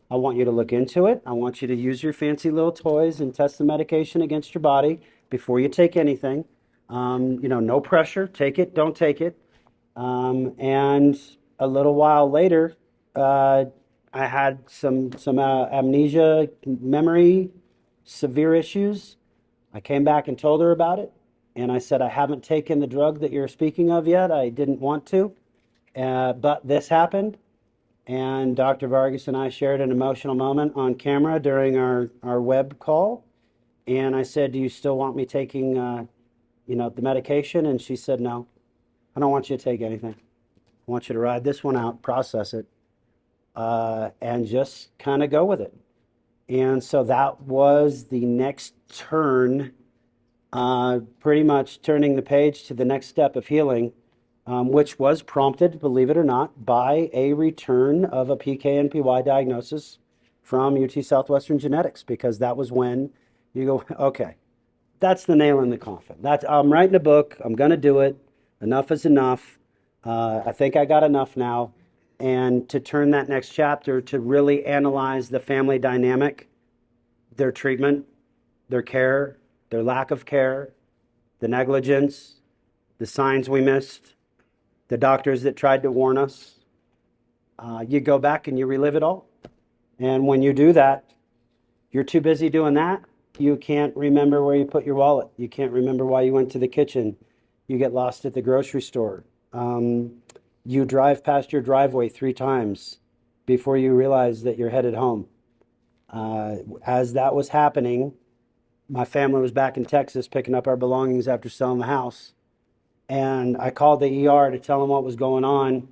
I want you to look into it. I want you to use your fancy little toys and test the medication against your body before you take anything. No pressure. Take it, don't take it. And a little while later, I had some amnesia, memory, severe issues. I came back and told her about it. And I said, I haven't taken the drug that you're speaking of yet. I didn't want to. But this happened. And Dr. Vargas and I shared an emotional moment on camera during our web call. And I said, do you still want me taking, the medication? And she said, no, I don't want you to take anything. I want you to ride this one out, process it, and just kind of go with it. And so that was the next turn, pretty much turning the page to the next step of healing, which was prompted, believe it or not, by a return of a PKNPY diagnosis from UT Southwestern Genetics, because that was when you go, okay, that's the nail in the coffin. I'm writing a book. I'm going to do it. Enough is enough. I think I got enough now. And to turn that next chapter to really analyze the family dynamic, their treatment, their care, their lack of care, the negligence, the signs we missed, the doctors that tried to warn us. You go back and you relive it all. And when you do that, You're too busy doing that. You can't remember where you put your wallet. You can't remember why you went to the kitchen. You get lost at the grocery store. You drive past your driveway 3 times before you realize that you're headed home. As that was happening, my family was back in Texas picking up our belongings after selling the house. And I called the ER to tell them what was going on.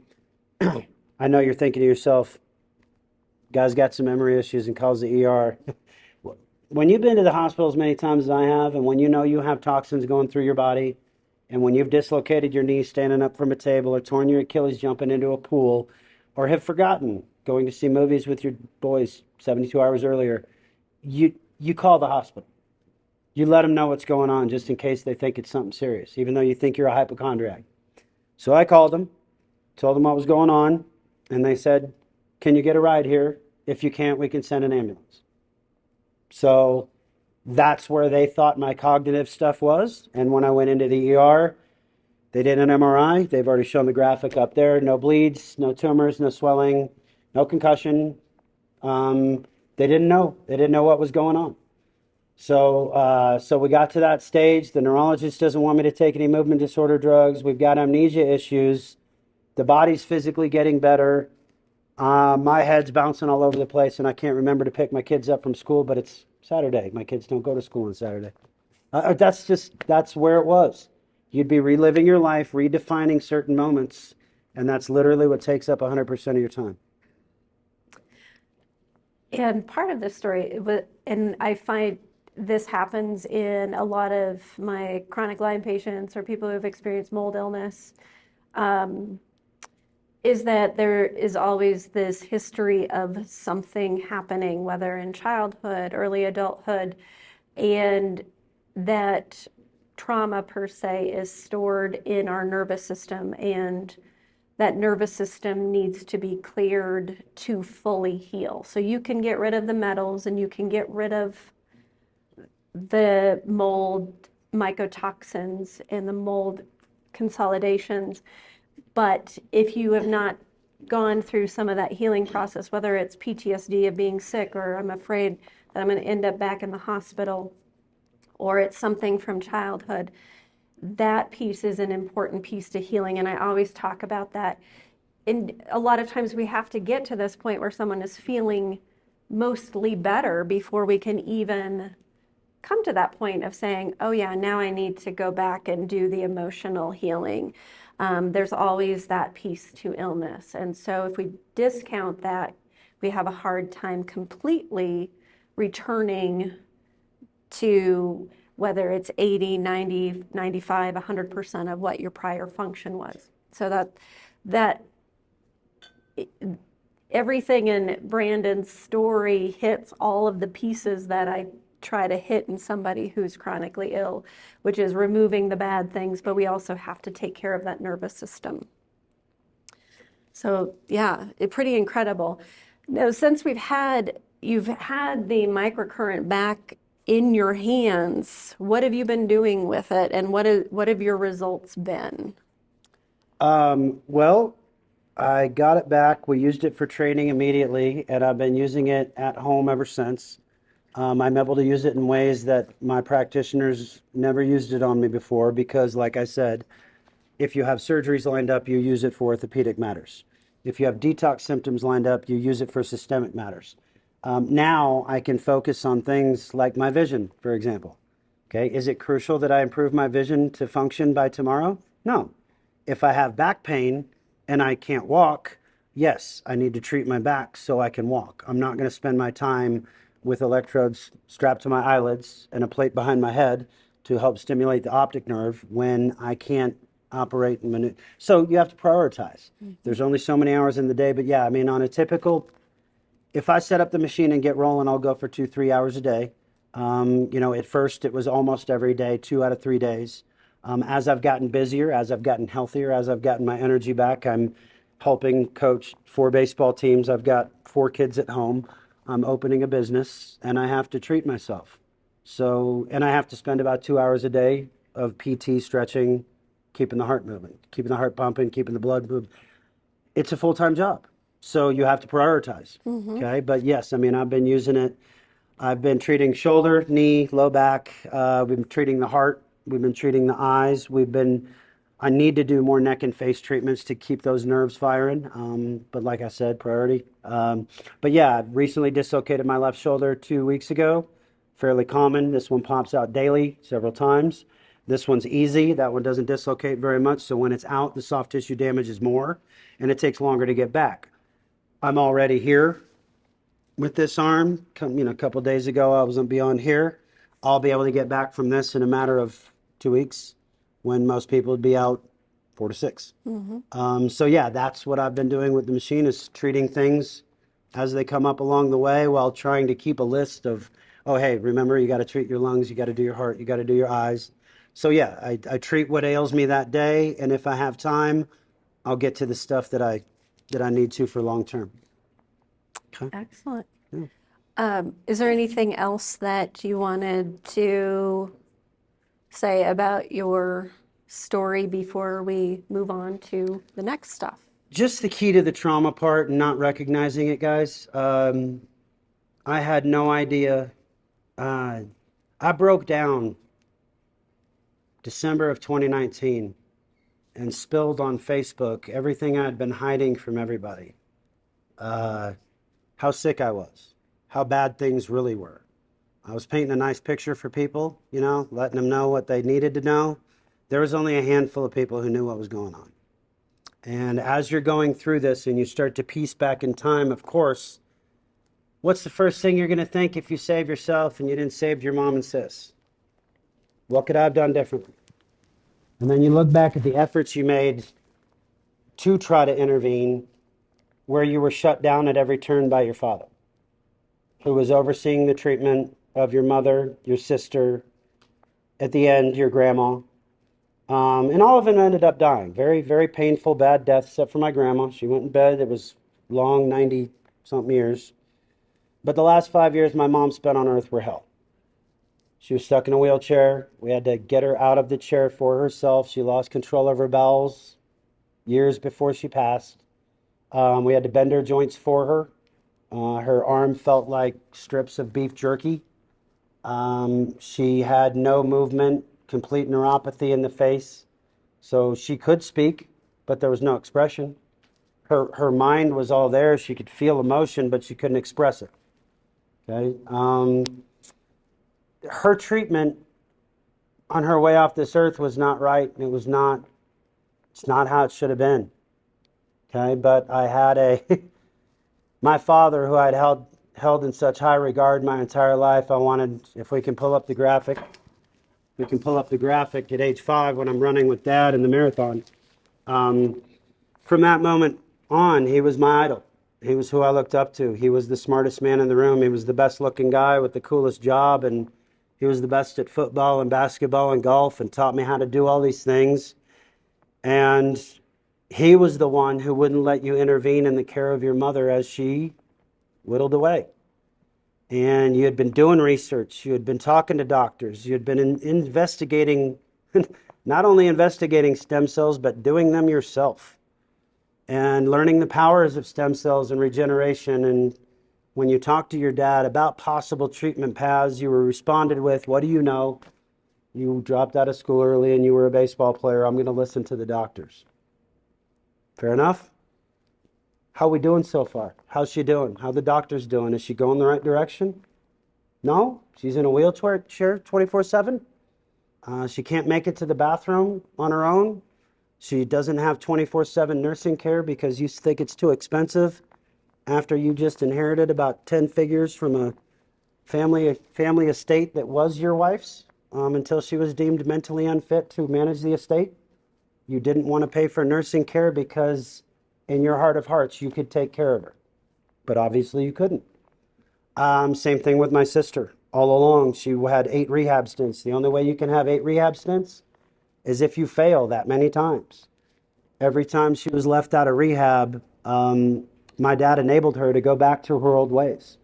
I know you're thinking to yourself, guy's got some memory issues and calls the ER. When you've been to the hospital as many times as I have, and when you know you have toxins going through your body, and when you've dislocated your knee standing up from a table, or torn your Achilles jumping into a pool, or have forgotten going to see movies with your boys 72 hours earlier, you call the hospital. You let them know what's going on just in case they think it's something serious, even though you think you're a hypochondriac. So I called them, told them what was going on, and they said, can you get a ride here? If you can't, we can send an ambulance. So that's where they thought my cognitive stuff was. And when I went into the ER, they did an MRI. They've already shown the graphic up there. No bleeds, no tumors, no swelling, no concussion. They didn't know. They didn't know what was going on. So we got to that stage. The neurologist doesn't want me to take any movement disorder drugs. We've got amnesia issues. The body's physically getting better. My head's bouncing all over the place, and I can't remember to pick my kids up from school, but it's Saturday. My kids don't go to school on Saturday. That's where it was. You'd be reliving your life, redefining certain moments, and that's literally what takes up 100% of your time. And part of the story, and I find this happens in a lot of my chronic Lyme patients or people who have experienced mold illness, is that there is always this history of something happening, whether in childhood, early adulthood, and that trauma per se is stored in our nervous system, and that nervous system needs to be cleared to fully heal. So you can get rid of the metals and you can get rid of the mold mycotoxins and the mold consolidations. But if you have not gone through some of that healing process, whether it's PTSD of being sick, or I'm afraid that I'm going to end up back in the hospital, or it's something from childhood, that piece is an important piece to healing. And I always talk about that. And a lot of times we have to get to this point where someone is feeling mostly better before we can even come to that point of saying, oh yeah, now I need to go back and do the emotional healing. There's always that piece to illness. And so if we discount that, we have a hard time completely returning to whether it's 80, 90, 95, 100% of what your prior function was. So that everything in Brandon's story hits all of the pieces that I try to hit in somebody who's chronically ill, which is removing the bad things, but we also have to take care of that nervous system. So yeah, pretty incredible. Now, since you've had the microcurrent back in your hands, what have you been doing with it, and what have your results been? Well, I got it back. We used it for training immediately, and I've been using it at home ever since. I'm able to use it in ways that my practitioners never used it on me before, because, like I said, if you have surgeries lined up, you use it for orthopedic matters. If you have detox symptoms lined up, you use it for systemic matters. Now I can focus on things like my vision, for example. Okay, is it crucial that I improve my vision to function by tomorrow? No. If I have back pain and I can't walk, yes, I need to treat my back so I can walk. I'm not going to spend my time with electrodes strapped to my eyelids and a plate behind my head to help stimulate the optic nerve when I can't operate and maneuver. So you have to prioritize. There's only so many hours in the day, but yeah, I mean, on a typical, if I set up the machine and get rolling, I'll go for 2-3 hours a day. At first it was almost every day, 2 out of 3 days. As I've gotten busier, as I've gotten healthier, as I've gotten my energy back, I'm helping coach 4 baseball teams. I've got 4 kids at home. I'm opening a business, and I have to treat myself. So, and I have to spend about 2 hours a day of PT, stretching, keeping the heart moving, keeping the heart pumping, keeping the blood moving. It's a full-time job. So you have to prioritize. Okay. But yes, I mean, I've been using it. I've been treating shoulder, knee, low back. We've been treating the heart. We've been treating the eyes. I need to do more neck and face treatments to keep those nerves firing. But like I said, priority. But yeah, I recently dislocated my left shoulder 2 weeks ago. Fairly common. This one pops out daily, several times. This one's easy. That one doesn't dislocate very much. So when it's out, the soft tissue damage is more, and it takes longer to get back. I'm already here with this arm. A couple of days ago, I wasn't beyond here. I'll be able to get back from this in a matter of 2 weeks, when most people would be out 4 to 6. So yeah, that's what I've been doing with the machine, is treating things as they come up along the way, while trying to keep a list of, oh, hey, remember, you got to treat your lungs, you got to do your heart, you got to do your eyes. So yeah, I treat what ails me that day, and if I have time, I'll get to the stuff that I need to for long term. Okay. Excellent. Is there anything else that you wanted to say about your story before we move on to the next stuff? Just the key to the trauma part and not recognizing it, guys. I had no idea. I broke down December of 2019 and spilled on Facebook everything I had been hiding from everybody. How sick I was, how bad things really were. I was painting a nice picture for people, letting them know what they needed to know. There was only a handful of people who knew what was going on. And as you're going through this and you start to piece back in time, of course, what's the first thing you're going to think if you save yourself and you didn't save your mom and sis? What could I have done differently? And then you look back at the efforts you made to try to intervene, where you were shut down at every turn by your father, who was overseeing the treatment of your mother, your sister, at the end, your grandma. And all of them ended up dying. Very, very painful, bad deaths, except for my grandma. She went in bed. It was long, 90-something years. But the last 5 years my mom spent on earth were hell. She was stuck in a wheelchair. We had to get her out of the chair for herself. She lost control of her bowels years before she passed. We had to bend her joints for her. Her arm felt like strips of beef jerky. She had no movement, complete neuropathy in the face. So she could speak, but there was no expression. Her mind was all there. She could feel emotion, but she couldn't express it. Okay. Her treatment on her way off this earth was not right. It's not how it should have been. Okay. But I had my father, who I'd held in such high regard my entire life. I wanted, if we can pull up the graphic, at age 5 when I'm running with Dad in the marathon. From that moment on, he was my idol. He was who I looked up to. He was the smartest man in the room. He was the best looking guy with the coolest job, and he was the best at football and basketball and golf, and taught me how to do all these things. And he was the one who wouldn't let you intervene in the care of your mother as she whittled away. And you had been doing research, you had been talking to doctors, you had been investigating, not only investigating stem cells, but doing them yourself, and learning the powers of stem cells and regeneration. And when you talked to your dad about possible treatment paths, you were responded with, what do you know? You dropped out of school early and you were a baseball player. I'm going to listen to the doctors. Fair enough? How we doing so far? How's she doing? How the doctors doing? Is she going the right direction? No? She's in a wheelchair 24/7? She can't make it to the bathroom on her own? She doesn't have 24/7 nursing care because you think it's too expensive after you just inherited about 10 figures from a family estate that was your wife's, until she was deemed mentally unfit to manage the estate? You didn't want to pay for nursing care because in your heart of hearts, you could take care of her. But obviously you couldn't. Same thing with my sister. All along, she had 8 rehab stints. The only way you can have 8 rehab stints is if you fail that many times. Every time she was left out of rehab, my dad enabled her to go back to her old ways.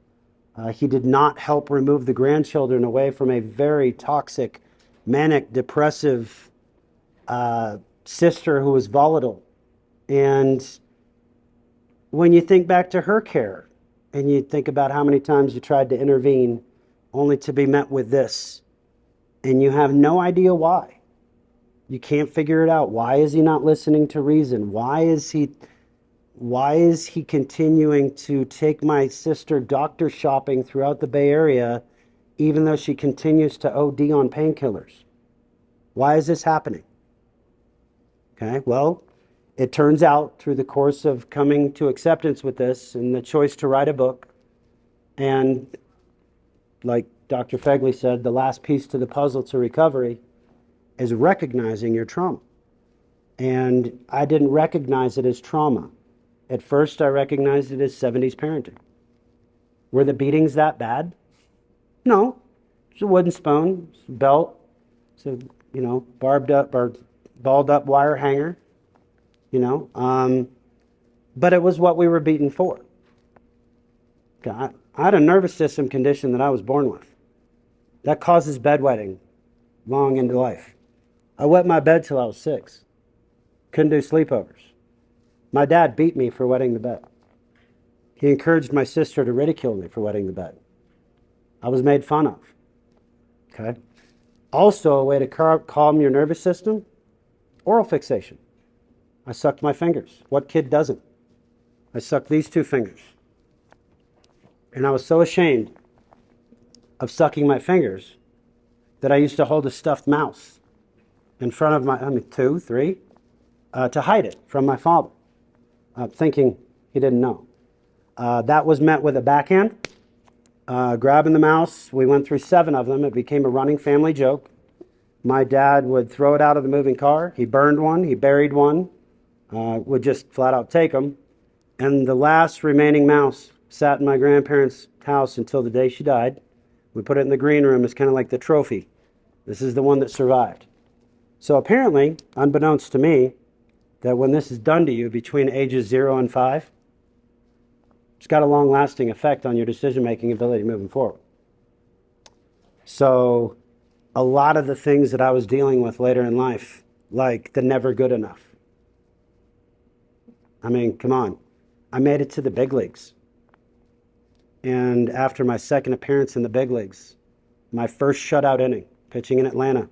He did not help remove the grandchildren away from a very toxic, manic, depressive sister who was volatile. And when you think back to her care, and you think about how many times you tried to intervene only to be met with this. And you have no idea why. You can't figure it out. Why is he not listening to reason? Why is he continuing to take my sister doctor shopping throughout the Bay Area, even though she continues to OD on painkillers? Why is this happening? Okay, well, it turns out through the course of coming to acceptance with this and the choice to write a book, and like Dr. Fegley said, the last piece to the puzzle to recovery is recognizing your trauma. And I didn't recognize it as trauma. At first, I recognized it as 70s parenting. Were the beatings that bad? No. It's a wooden spoon, it's a belt, it's a, barbed up or balled up wire hanger, but it was what we were beaten for. I had a nervous system condition that I was born with. That causes bedwetting long into life. I wet my bed till I was 6. Couldn't do sleepovers. My dad beat me for wetting the bed. He encouraged my sister to ridicule me for wetting the bed. I was made fun of. Okay. Also, a way to calm your nervous system, oral fixation. I sucked my fingers. What kid doesn't? I sucked these 2 fingers. And I was so ashamed of sucking my fingers that I used to hold a stuffed mouse in front of my, 2, 3, to hide it from my father, thinking he didn't know. That was met with a backhand, grabbing the mouse. We went through 7 of them. It became a running family joke. My dad would throw it out of the moving car. He burned one. He buried one. Would just flat out take them. And the last remaining mouse sat in my grandparents' house until the day she died. We put it in the green room as kind of like the trophy. This is the one that survived. So apparently, unbeknownst to me, that when this is done to you between ages 0 and 5, it's got a long-lasting effect on your decision-making ability moving forward. So a lot of the things that I was dealing with later in life, like the never good enough. Come on. I made it to the big leagues. And after my second appearance in the big leagues, my first shutout inning, pitching in Atlanta,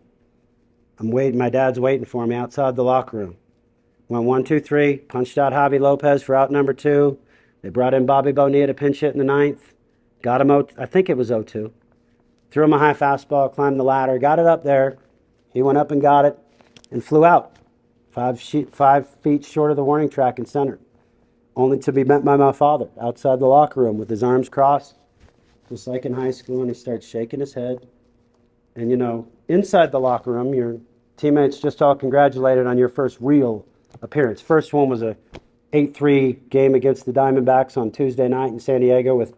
my dad's waiting for me outside the locker room. Went 1, 2, 3, punched out Javi Lopez for out number 2. They brought in Bobby Bonilla to pinch hit in the 9th. Got him, I think it was 0-2. Threw him a high fastball, climbed the ladder, got it up there. He went up and got it and flew out 5 feet short of the warning track in center, only to be met by my father outside the locker room with his arms crossed, just like in high school, and he starts shaking his head. And inside the locker room, your teammates just all congratulated on your first real appearance. First one was a 8-3 game against the Diamondbacks on Tuesday night in San Diego with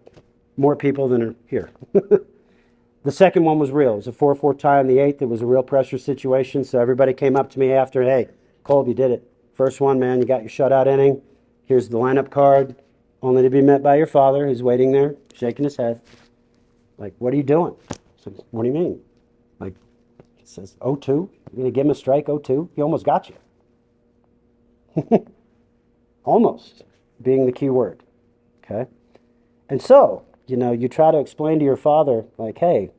more people than are here. The second one was real. It was a 4-4 tie in the 8th. It was a real pressure situation, so everybody came up to me after, hey, Kolb, you did it. First one, man, you got your shutout inning. Here's the lineup card, only to be met by your father, who's waiting there, shaking his head. Like, what are you doing? So, what do you mean? Like, it says 0-2. You're going to give him a strike 0-2? He almost got you. Almost being the key word. Okay? And so, you try to explain to your father, like, hey,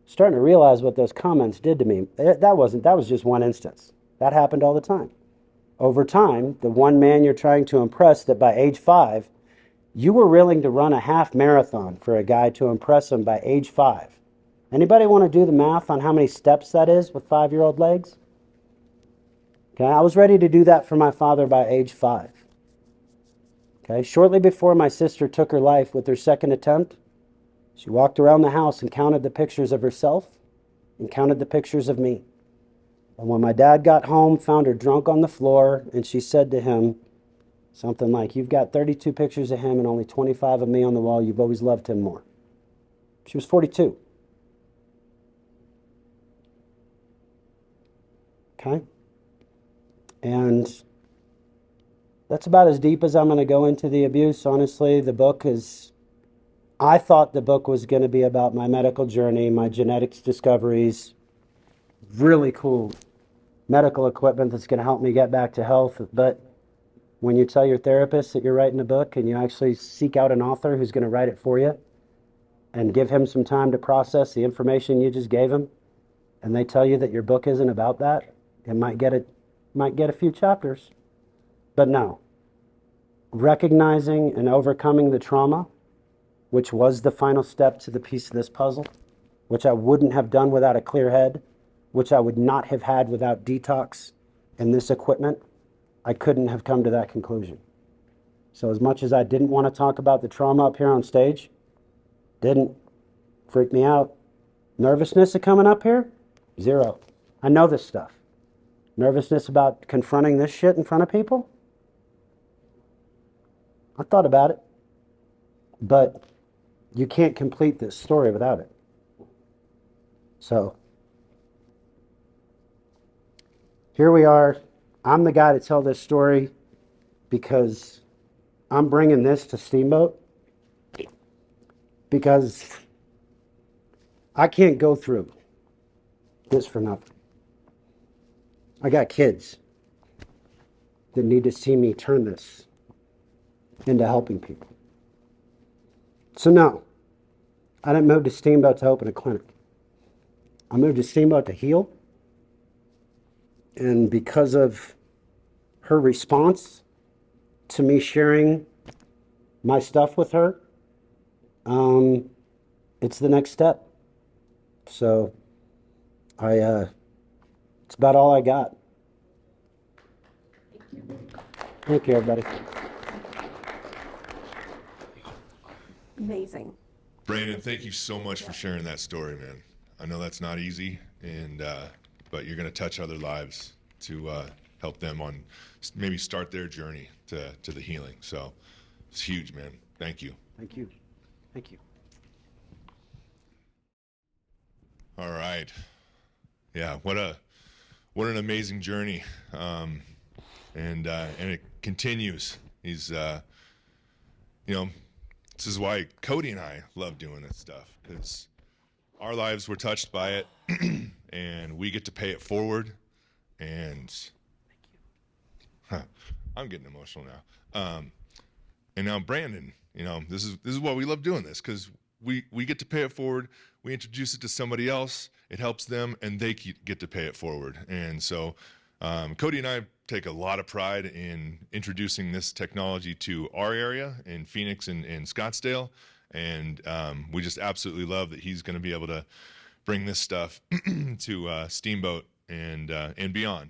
starting to realize what those comments did to me. That was just one instance. That happened all the time. Over time, the one man you're trying to impress, that by age 5, you were willing to run a half marathon for a guy to impress him by age 5. Anybody want to do the math on how many steps that is with 5-year-old legs? Okay, I was ready to do that for my father by age 5. Okay, shortly before my sister took her life with her second attempt, she walked around the house and counted the pictures of herself and counted the pictures of me. And when my dad got home, found her drunk on the floor, and she said to him something like, you've got 32 pictures of him and only 25 of me on the wall. You've always loved him more. She was 42. Okay? And that's about as deep as I'm going to go into the abuse. Honestly, I thought the book was going to be about my medical journey, my genetics discoveries, really cool medical equipment that's going to help me get back to health. But when you tell your therapist that you're writing a book and you actually seek out an author who's going to write it for you, and give him some time to process the information you just gave him, and they tell you that your book isn't about that, it might get a few chapters. But no, recognizing and overcoming the trauma, which was the final step to the piece of this puzzle, which I wouldn't have done without a clear head, which I would not have had without detox and this equipment, I couldn't have come to that conclusion. So as much as I didn't want to talk about the trauma up here on stage, didn't freak me out. Nervousness of coming up here? Zero. I know this stuff. Nervousness about confronting this shit in front of people? I thought about it. But you can't complete this story without it. So here we are. I'm the guy to tell this story because I'm bringing this to Steamboat because I can't go through this for nothing. I got kids that need to see me turn this into helping people. So no, I didn't move to Steamboat to open a clinic. I moved to Steamboat to heal. And because of her response to me sharing my stuff with her, it's the next step. So it's about all I got. Thank you, everybody. Amazing. Brandon, thank you so much for sharing that story, man. I know that's not easy, and but you're going to touch other lives to help them on maybe start their journey to the healing. So it's huge, man. Thank you. Thank you. Thank you. All right. Yeah, what an amazing journey, and it continues. He's this is why Cody and I love doing this stuff, because our lives were touched by it, and we get to pay it forward. And I'm getting emotional now. And now Brandon, this is why we love doing this, because we get to pay it forward. We introduce it to somebody else. It helps them, and they get to pay it forward. And so Cody and I take a lot of pride in introducing this technology to our area in Phoenix and Scottsdale. And we just absolutely love that he's going to be able to bring this stuff to Steamboat and beyond.